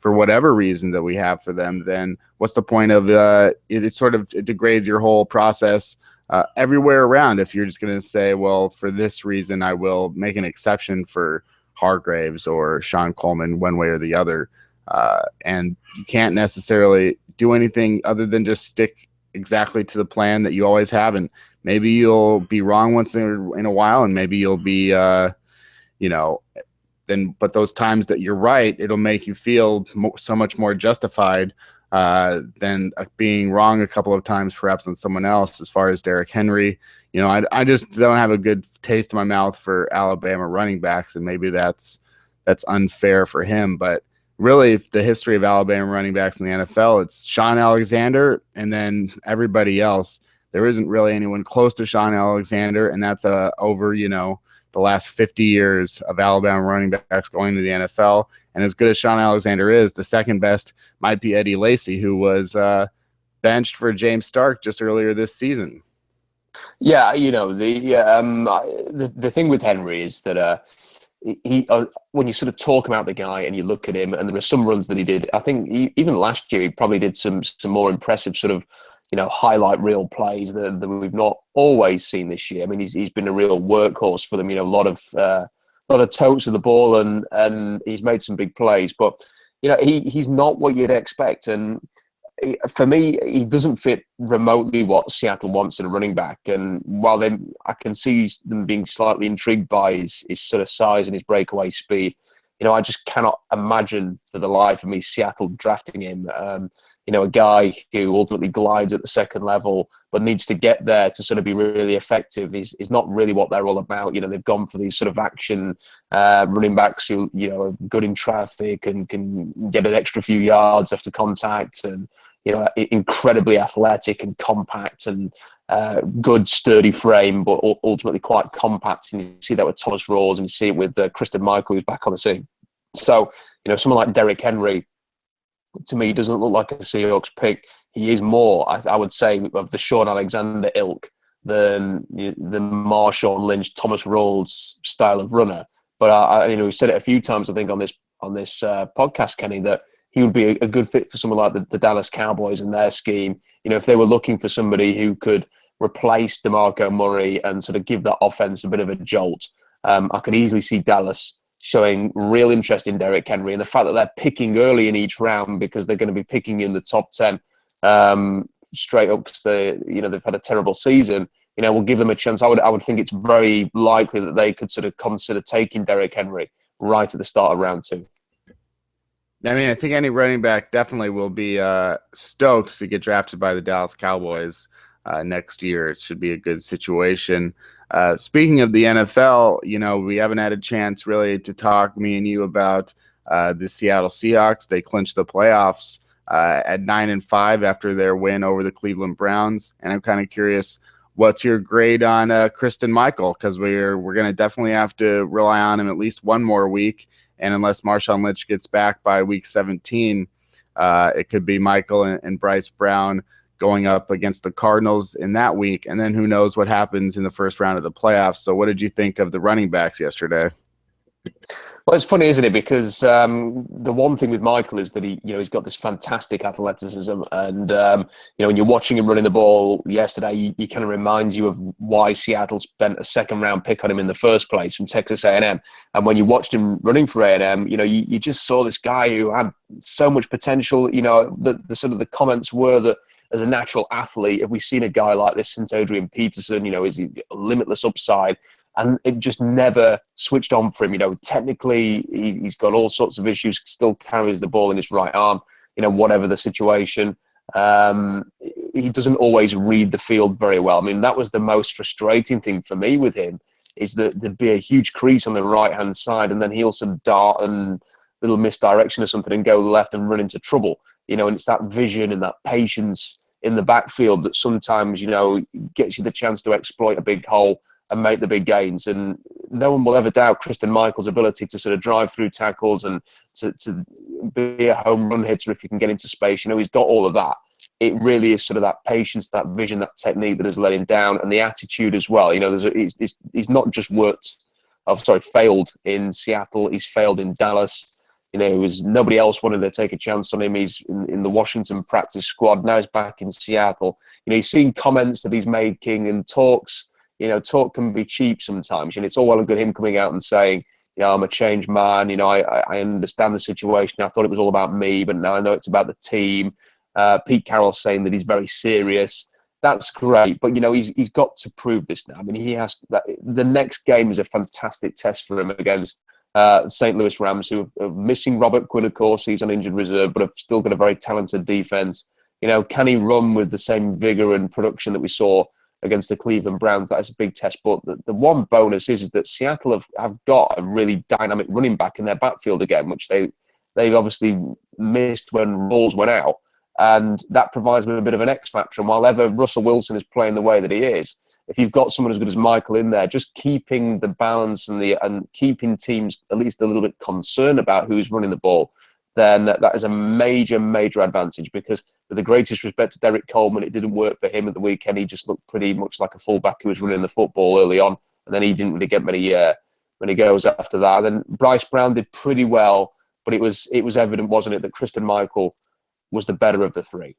Speaker 1: whatever reason that we have for them, then what's the point of it? It sort of degrades your whole process everywhere around. If you're just going to say, well, for this reason, I will make an exception for Hargraves or Sean Coleman one way or the other. And you can't necessarily do anything other than just stick exactly to the plan that you always have. And maybe you'll be wrong once in a while, and maybe you'll be, but those times that you're right, it'll make you feel so much more justified than being wrong a couple of times, perhaps on someone else. As far as Derrick Henry, I just don't have a good taste in my mouth for Alabama running backs, and maybe that's unfair for him. But really, the history of Alabama running backs in the NFL, it's Sean Alexander and then everybody else. There isn't really anyone close to Sean Alexander, and that's over the last 50 years of Alabama running backs going to the NFL. And as good as Sean Alexander is, the second best might be Eddie Lacy, who was benched for James Stark just earlier this season.
Speaker 3: Yeah, the thing with Henry is that he when you sort of talk about the guy and you look at him, and there are some runs that he did. I think even last year he probably did some more impressive sort of highlight reel plays that we've not always seen this year. I mean, he's been a real workhorse for them. A lot of totes of the ball, and he's made some big plays. But he's not what you'd expect. And for me, he doesn't fit remotely what Seattle wants in a running back. And while I can see them being slightly intrigued by his sort of size and his breakaway speed, I just cannot imagine for the life of me Seattle drafting him. A guy who ultimately glides at the second level but needs to get there to sort of be really effective is not really what they're all about. They've gone for these sort of action running backs who, are good in traffic and can get an extra few yards after contact, and, incredibly athletic and compact and good sturdy frame, but ultimately quite compact. And you see that with Thomas Rawls, and you see it with Christian Michael, who's back on the scene. So, someone like Derrick Henry, to me, doesn't look like a Seahawks pick. He is more, I would say, of the Sean Alexander ilk than the Marshawn Lynch, Thomas Rawls style of runner. But we've said it a few times, I think, on this podcast, Kenny, that he would be a good fit for someone like the Dallas Cowboys and their scheme. If they were looking for somebody who could replace DeMarco Murray and sort of give that offense a bit of a jolt, I could easily see Dallas showing real interest in Derrick Henry, and the fact that they're picking early in each round because they're going to be picking in the top 10 straight up because they've had a terrible season, will give them a chance. I would think it's very likely that they could sort of consider taking Derrick Henry right at the start of round 2.
Speaker 1: I mean, I think any running back definitely will be stoked to get drafted by the Dallas Cowboys next year. It should be a good situation. Speaking of the NFL, we haven't had a chance really to talk, me and you, about the Seattle Seahawks. They clinched the playoffs at 9-5 after their win over the Cleveland Browns. And I'm kind of curious, what's your grade on Christine Michael? Because we're going to definitely have to rely on him at least one more week. And unless Marshawn Lynch gets back by week 17, it could be Michael and Bryce Brown going up against the Cardinals in that week. And then who knows what happens in the first round of the playoffs. So what did you think of the running backs yesterday?
Speaker 3: Well, it's funny, isn't it? Because the one thing with Michael is that he's got this fantastic athleticism, and when you're watching him running the ball yesterday, he kind of reminds you of why Seattle spent a second-round pick on him in the first place from Texas A&M. And when you watched him running for A&M, you just saw this guy who had so much potential. The sort of the comments were that as a natural athlete, have we seen a guy like this since Adrian Peterson? Is he a limitless upside? And it just never switched on for him. Technically, he's got all sorts of issues, still carries the ball in his right arm, whatever the situation. He doesn't always read the field very well. I mean, that was the most frustrating thing for me with him, is that there'd be a huge crease on the right-hand side, and then he'll sort of dart and little misdirection or something and go left and run into trouble. And it's that vision and that patience in the backfield that sometimes, gets you the chance to exploit a big hole and make the big gains. And no one will ever doubt Christine Michael's ability to sort of drive through tackles and to be a home run hitter if you can get into space. He's got all of that. It really is sort of that patience, that vision, that technique that has let him down, and the attitude as well. He's not just failed in Seattle. He's failed in Dallas. Nobody else wanted to take a chance on him. He's in the Washington practice squad. Now he's back in Seattle. He's seen comments that he's made, King, and talks. Talk can be cheap sometimes. And it's all well and good him coming out and saying, I'm a changed man. I understand the situation. I thought it was all about me, but now I know it's about the team. Pete Carroll's saying that he's very serious. That's great, but he's got to prove this now. I mean, he has. The next game is a fantastic test for him against St. Louis Rams, who are missing Robert Quinn. Of course, he's on injured reserve, but have still got a very talented defense. Can he run with the same vigor and production that we saw against the Cleveland Browns? That is a big test. But the one bonus is that Seattle have got a really dynamic running back in their backfield again, which they've obviously missed when Rawls went out. And that provides them a bit of an X factor. And while ever Russell Wilson is playing the way that he is, if you've got someone as good as Michael in there, just keeping the balance and keeping teams at least a little bit concerned about who's running the ball, then that is a major, major advantage. Because with the greatest respect to Derek Coleman, it didn't work for him at the weekend. He just looked pretty much like a fullback who was running the football early on, and then he didn't really get many goes after that. Then Bryce Brown did pretty well, but it was evident, wasn't it, that Christian Michael was the better of the three.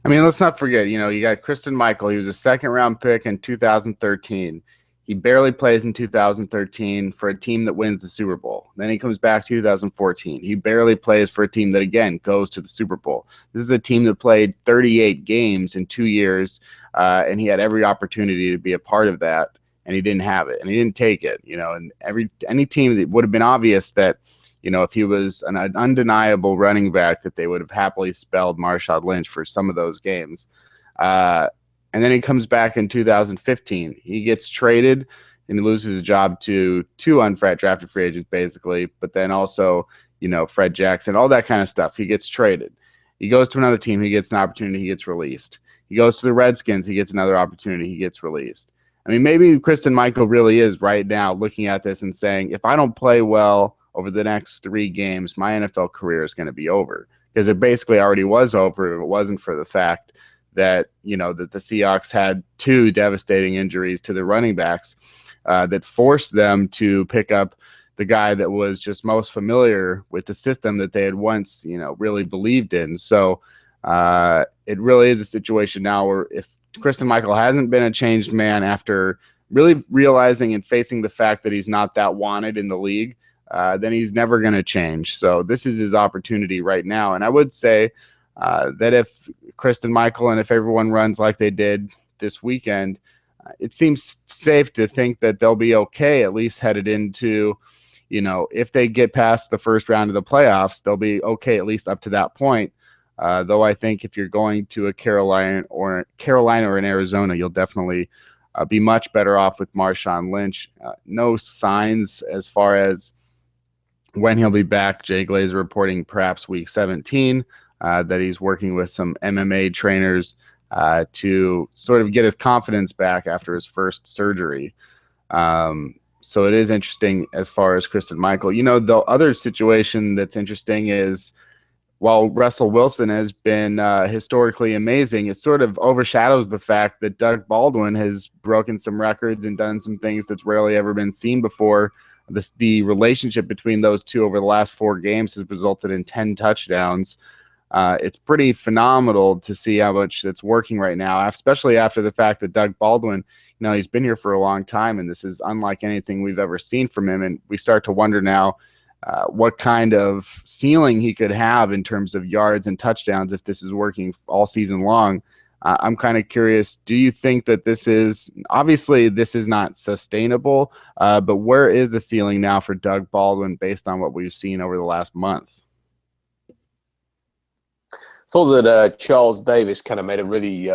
Speaker 1: I mean, let's not forget, you got Christian Michael. He was a second-round pick in 2013. He barely plays in 2013 for a team that wins the Super Bowl. Then he comes back 2014. He barely plays for a team that, again, goes to the Super Bowl. This is a team that played 38 games in 2 years, and he had every opportunity to be a part of that, and he didn't have it, and he didn't take it. And any team that would have been obvious that, if he was an undeniable running back, that they would have happily spelled Marshawn Lynch for some of those games. And then he comes back in 2015. He gets traded and he loses his job to two undrafted free agents, basically, but then also, Fred Jackson, all that kind of stuff. He gets traded. He goes to another team. He gets an opportunity. He gets released. He goes to the Redskins. He gets another opportunity. He gets released. I mean, maybe Christian Michael really is right now looking at this and saying, if I don't play well over the next 3 games, my NFL career is going to be over, because it basically already was over if it wasn't for the fact that, that the Seahawks had 2 devastating injuries to the running backs that forced them to pick up the guy that was just most familiar with the system that they had once, really believed in. So it really is a situation now where if Christian Michael hasn't been a changed man after really realizing and facing the fact that he's not that wanted in the league, then he's never going to change. So this is his opportunity right now. And I would say that if Christian Michael and if everyone runs like they did this weekend, it seems safe to think that they'll be okay, at least headed into, if they get past the first round of the playoffs, they'll be okay, at least up to that point. Though I think if you're going to a Carolina or an Arizona, you'll definitely be much better off with Marshawn Lynch. No signs as far as when he'll be back. Jay Glazer reporting perhaps week 17, that he's working with some MMA trainers to sort of get his confidence back after his first surgery. So it is interesting as far as Christian Michael. The other situation that's interesting is, while Russell Wilson has been historically amazing, it sort of overshadows the fact that Doug Baldwin has broken some records and done some things that's rarely ever been seen before. The relationship between those two over the last 4 games has resulted in 10 touchdowns. It's pretty phenomenal to see how much that's working right now, especially after the fact that Doug Baldwin, he's been here for a long time, and this is unlike anything we've ever seen from him. And we start to wonder now what kind of ceiling he could have in terms of yards and touchdowns if this is working all season long. I'm kind of curious, do you think that this is not sustainable, but where is the ceiling now for Doug Baldwin based on what we've seen over the last month?
Speaker 3: Thought that Charles Davis kind of made a really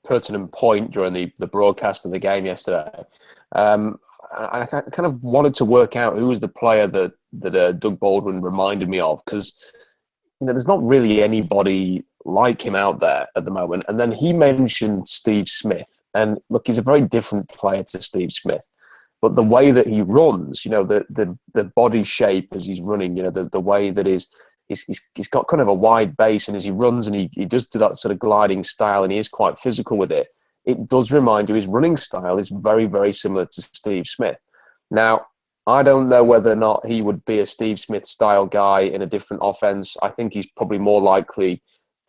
Speaker 3: pertinent point during the broadcast of the game yesterday. I kind of wanted to work out who was the player that Doug Baldwin reminded me of, because there's not really anybody like him out there at the moment. And then he mentioned Steve Smith, and look, he's a very different player to Steve Smith, but the way that he runs, the body shape as he's running, the way that he's got kind of a wide base, and as he runs and he does do that sort of gliding style, and he is quite physical with it. It does remind you, his running style is very, very similar to Steve Smith. Now, I don't know whether or not he would be a Steve Smith style guy in a different offense. I think he's probably more likely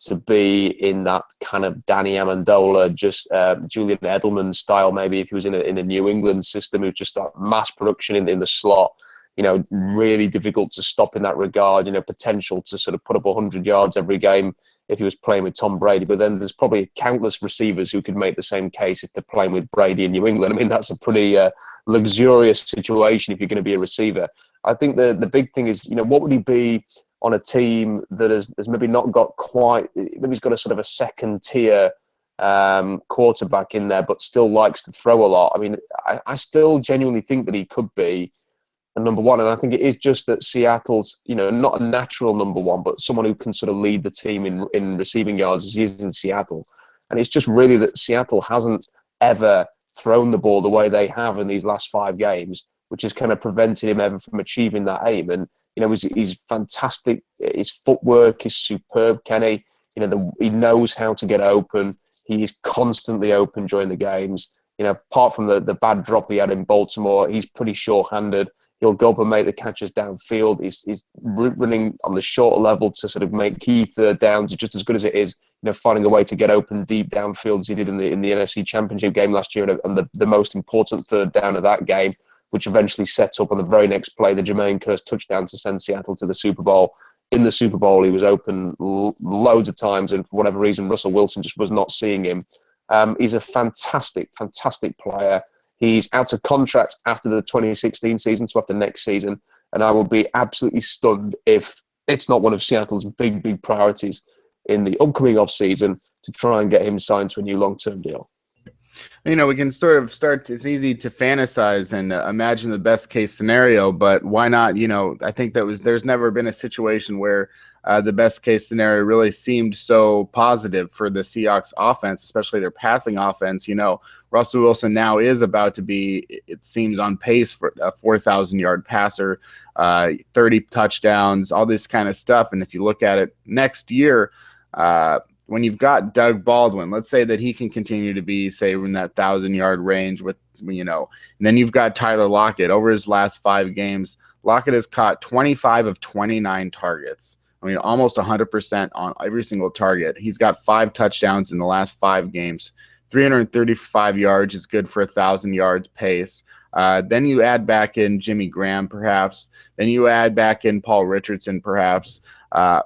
Speaker 3: to be in that kind of Danny Amendola, just Julian Edelman style, maybe if he was in a New England system, who's just that mass production in the slot. Really difficult to stop in that regard, potential to sort of put up 100 yards every game if he was playing with Tom Brady. But then there's probably countless receivers who could make the same case if they're playing with Brady in New England. I mean, that's a pretty luxurious situation if you're going to be a receiver. I think the big thing is, what would he be on a team that has maybe not got quite, maybe he's got a sort of a second tier quarterback in there, but still likes to throw a lot. I mean, I still genuinely think that he could be a number one. And I think it is just that Seattle's, not a natural number one, but someone who can sort of lead the team in receiving yards as he is in Seattle. And it's just really that Seattle hasn't ever thrown the ball the way they have in these last 5 games, which has kind of prevented him ever from achieving that aim. And, he's fantastic. His footwork is superb, Kenny. He knows how to get open. He is constantly open during the games. Apart from the bad drop he had in Baltimore, he's pretty sure-handed. He'll go up and make the catches downfield. He's running on the short level to sort of make key third downs. It's just as good as it is, finding a way to get open deep downfield as he did in the NFC Championship game last year, and the most important third down of that game, which eventually sets up on the very next play the Jermaine Kearse touchdown to send Seattle to the Super Bowl. In the Super Bowl, he was open loads of times, and for whatever reason, Russell Wilson just was not seeing him. He's a fantastic, fantastic player. He's out of contract after the 2016 season, so after next season, and I will be absolutely stunned if it's not one of Seattle's big, big priorities in the upcoming off-season to try and get him signed to a new long-term deal.
Speaker 1: We can sort of start, it's easy to fantasize and imagine the best case scenario, but why not? I think there's never been a situation where the best case scenario really seemed so positive for the Seahawks offense, especially their passing offense. Russell Wilson now is about to be, it seems, on pace for a 4,000-yard passer, 30 touchdowns, all this kind of stuff. And if you look at it next year, when you've got Doug Baldwin, let's say that he can continue to be, say, in that 1,000-yard range with, and then you've got Tyler Lockett. Over his last 5 games, Lockett has caught 25 of 29 targets. Almost 100% on every single target. He's got 5 touchdowns in the last 5 games. 335 yards is good for 1,000 yards pace. Then you add back in Jimmy Graham, perhaps. Then you add back in Paul Richardson, perhaps.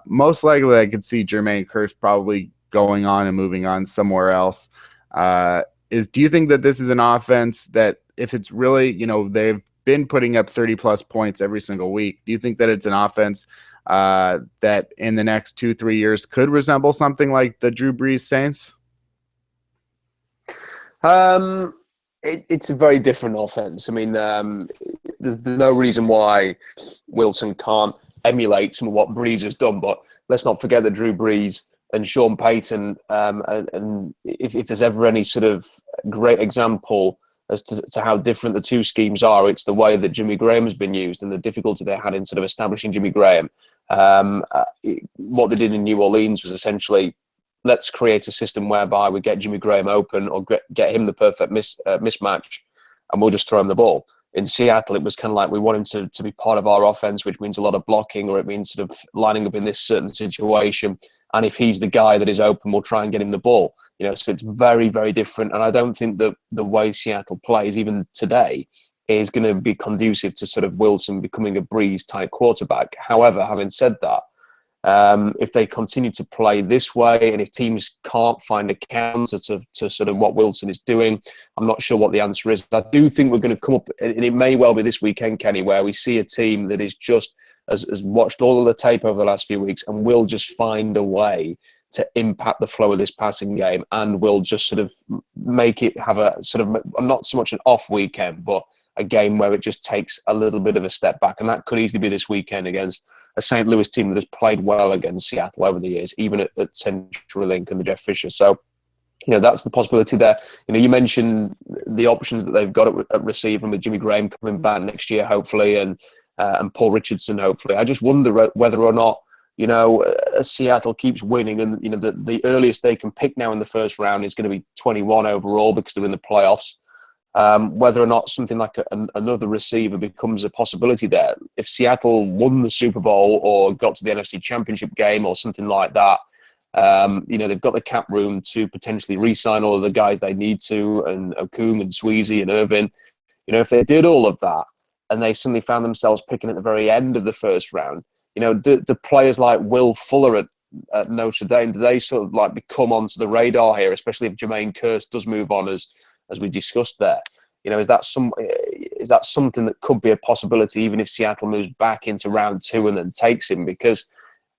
Speaker 1: Most likely, I could see Jermaine Kearse probably going on and moving on somewhere else. Do you think that this is an offense that, if it's really, they've been putting up 30-plus points every single week, do you think that it's an offense that in the next 2-3 years could resemble something like the Drew Brees Saints?
Speaker 3: It's a very different offense. I mean, there's no reason why Wilson can't emulate some of what Brees has done, but let's not forget that Drew Brees and Sean Payton, and if there's ever any sort of great example as to how different the two schemes are, it's the way that Jimmy Graham has been used and the difficulty they had in sort of establishing Jimmy Graham. What they did in New Orleans was essentially, let's create a system whereby we get Jimmy Graham open or get him the perfect mismatch, and we'll just throw him the ball. In Seattle, it was kind of like, we want him to be part of our offense, which means a lot of blocking, or it means sort of lining up in this certain situation. And if he's the guy that is open, we'll try and get him the ball. So it's very, very different. And I don't think that the way Seattle plays, even today, is going to be conducive to sort of Wilson becoming a Brees type quarterback. However, having said that, if they continue to play this way, and if teams can't find a counter to sort of what Wilson is doing, I'm not sure what the answer is. I do think we're going to come up, and it may well be this weekend, Kenny, where we see a team that is just has watched all of the tape over the last few weeks and will just find a way to impact the flow of this passing game, and will just sort of make it have a sort of, not so much an off weekend, but a game where it just takes a little bit of a step back. And that could easily be this weekend against a St. Louis team that has played well against Seattle over the years, even at CenturyLink and the Jeff Fisher. So, that's the possibility there. You mentioned the options that they've got at receiver, with Jimmy Graham coming back next year, hopefully, and Paul Richardson, hopefully. I just wonder whether or not, Seattle keeps winning, and the earliest they can pick now in the first round is going to be 21 overall, because they're in the playoffs. whether or not something like another receiver becomes a possibility there. If Seattle won the Super Bowl or got to the NFC Championship game or something like that, they've got the cap room to potentially re-sign all of the guys they need to, and Okung and Sweezy and Irvin. If they did all of that and they suddenly found themselves picking at the very end of the first round, do players like Will Fuller at Notre Dame, do they sort of like become onto the radar here, especially if Jermaine Kearse does move on as we discussed there? Is that something that could be a possibility, even if Seattle moves back into round 2 and then takes him? Because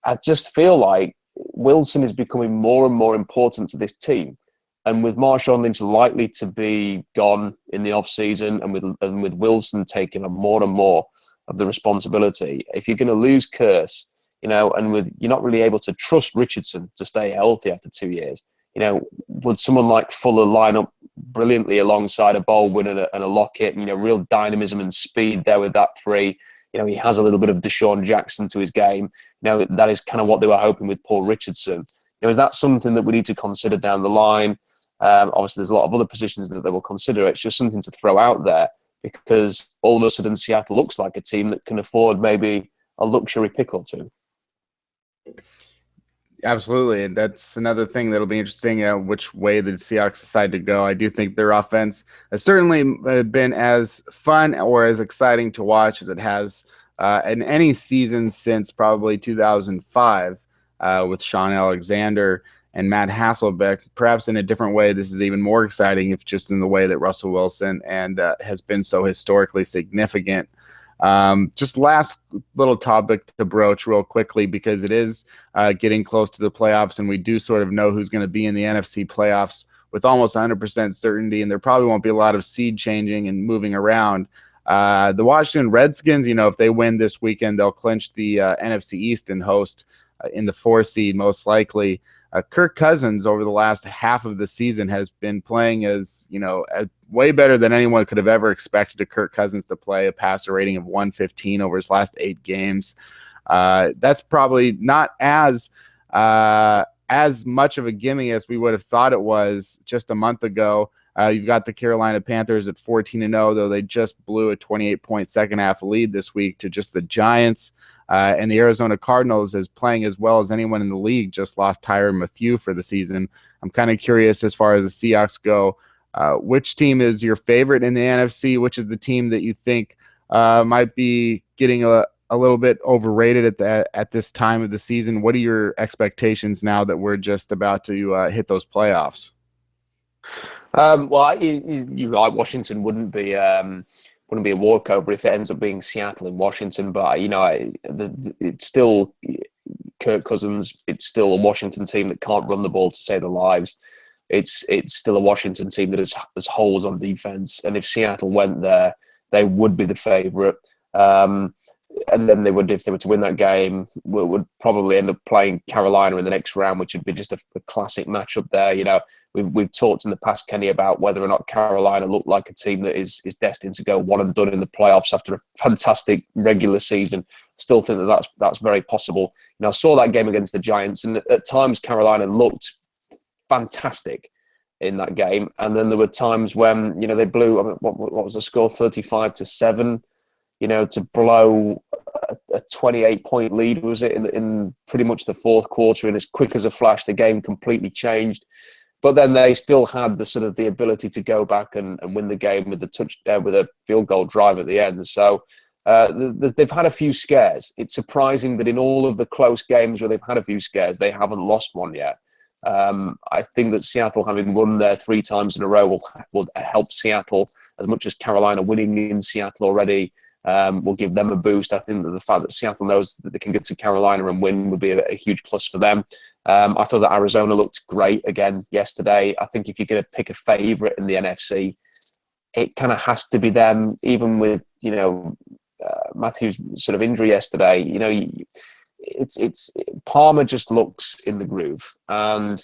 Speaker 3: I just feel like Wilson is becoming more and more important to this team. And with Marshawn Lynch likely to be gone in the offseason, and with Wilson taking on more and more of the responsibility, if you're going to lose Kearse, and with you're not really able to trust Richardson to stay healthy after 2 years, would someone like Fuller line up brilliantly alongside a Baldwin and a Lockett, real dynamism and speed there with that 3? He has a little bit of Deshaun Jackson to his game. That is kind of what they were hoping with Paul Richardson. Is that something that we need to consider down the line? Obviously, there's a lot of other positions that they will consider. It's just something to throw out there, because all of a sudden Seattle looks like a team that can afford maybe a luxury pick or two.
Speaker 1: Absolutely, and that's another thing that'll be interesting, which way the Seahawks decide to go. I do think their offense has certainly been as fun or as exciting to watch as it has in any season since probably 2005 with Sean Alexander and Matt Hasselbeck. Perhaps in a different way, this is even more exciting, if just in the way that Russell Wilson and has been so historically significant. Just last little topic to broach real quickly, because it is getting close to the playoffs, and we do sort of know who's going to be in the NFC playoffs with almost 100% certainty, and there probably won't be a lot of seed changing and moving around. The Washington Redskins, if they win this weekend, they'll clinch the NFC East and host in the 4 seed most likely. Kirk Cousins over the last half of the season has been playing as way better than anyone could have ever expected a Kirk Cousins to play, a passer rating of 115 over his last 8 games. That's probably not as much of a gimme as we would have thought it was just a month ago. You've got the Carolina Panthers at 14-0, though they just blew a 28-point second half lead this week to just the Giants. And the Arizona Cardinals is playing as well as anyone in the league, just lost Tyrann Mathieu for the season. I'm kind of curious, as far as the Seahawks go, which team is your favorite in the NFC? Which is the team that you think might be getting a little bit overrated at this time of the season? What are your expectations now that we're just about to hit those playoffs?
Speaker 3: Well, you're right. Washington wouldn't be a walkover if it ends up being Seattle and Washington, but it's still Kirk Cousins. It's still a Washington team that can't run the ball to save their lives. It's still a Washington team that has holes on defense, and if Seattle went there, they would be the favorite. And then they would, if they were to win that game, would probably end up playing Carolina in the next round, which would be just a classic matchup there. We've talked in the past, Kenny, about whether or not Carolina looked like a team that is destined to go one and done in the playoffs after a fantastic regular season. Still think that's very possible. I saw that game against the Giants, and at times Carolina looked fantastic in that game, and then there were times when they blew. What was the score? 35-7. To blow a 28-point lead, was it, in pretty much the fourth quarter, and as quick as a flash, the game completely changed. But then they still had the ability to go back and win the game with a field goal drive at the end. So they've had a few scares. It's surprising that in all of the close games where they've had a few scares, they haven't lost one yet. I think that Seattle, having won there 3 times in a row, will help Seattle as much as Carolina winning in Seattle already. Will give them a boost. I think that the fact that Seattle knows that they can get to Carolina and win would be a huge plus for them. I thought that Arizona looked great again yesterday. I think if you're going to pick a favourite in the NFC, it kind of has to be them, even with Matthew's sort of injury yesterday. It's Palmer just looks in the groove, and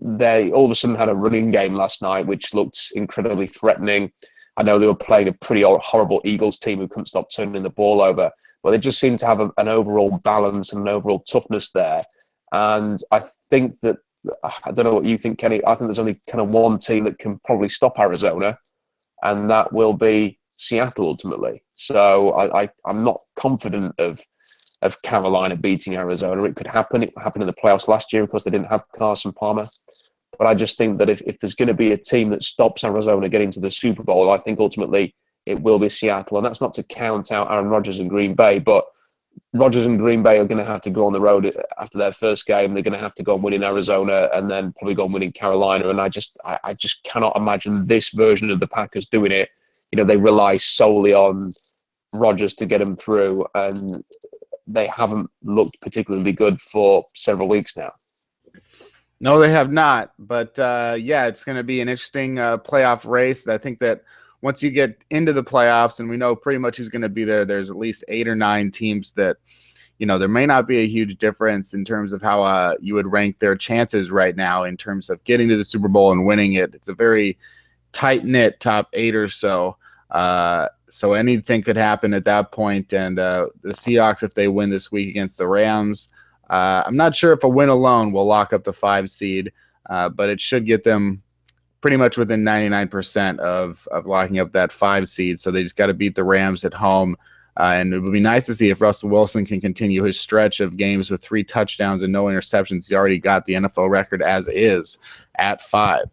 Speaker 3: they all of a sudden had a running game last night, which looked incredibly threatening. I know they were playing a pretty horrible Eagles team who couldn't stop turning the ball over, but they just seem to have an overall balance and an overall toughness there. And I think that, I don't know what you think, Kenny, I think there's only kind of one team that can probably stop Arizona, and that will be Seattle ultimately. So I'm not confident of Carolina beating Arizona. It could happen. It happened in the playoffs last year. Of course, they didn't have Carson Palmer. But I just think that if there's going to be a team that stops Arizona getting to the Super Bowl, I think ultimately it will be Seattle. And that's not to count out Aaron Rodgers and Green Bay, but Rodgers and Green Bay are going to have to go on the road after their first game. They're going to have to go and win in Arizona and then probably go and win in Carolina. And I just cannot imagine this version of the Packers doing it. You know, they rely solely on Rodgers to get them through, and they haven't looked particularly good for several weeks now.
Speaker 1: No, they have not. But, yeah, it's going to be an interesting playoff race. I think that once you get into the playoffs, and we know pretty much who's going to be there, there's at least 8 or 9 teams that, you know, there may not be a huge difference in terms of how you would rank their chances right now in terms of getting to the Super Bowl and winning it. It's a very tight-knit top 8 or so. So anything could happen at that point. And the Seahawks, if they win this week against the Rams, I'm not sure if a win alone will lock up the 5 seed, but it should get them pretty much within 99% of locking up that 5 seed. So they just got to beat the Rams at home. And it would be nice to see if Russell Wilson can continue his stretch of games with 3 touchdowns and no interceptions. He already got the NFL record as is at 5.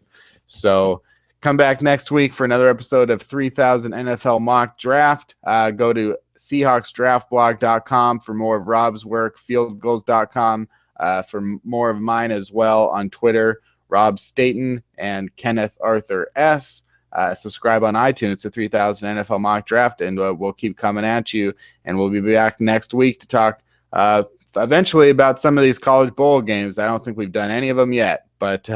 Speaker 1: So come back next week for another episode of 3000 NFL Mock Draft. Go to SeahawksDraftBlog.com for more of Rob's work, FieldGoals.com for more of mine as well on Twitter, Rob Staten and Kenneth Arthur S. Subscribe on iTunes to 3000 NFL Mock Draft, and we'll keep coming at you. And we'll be back next week to talk eventually about some of these college bowl games. I don't think we've done any of them yet, but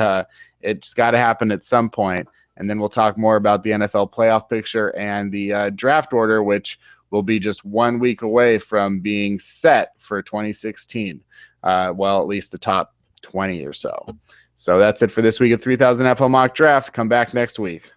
Speaker 1: it's got to happen at some point. And then we'll talk more about the NFL playoff picture and the draft order, which will be just 1 week away from being set for 2016. Well, at least the top 20 or so. So that's it for this week of 3000 NFL Mock Draft. Come back next week.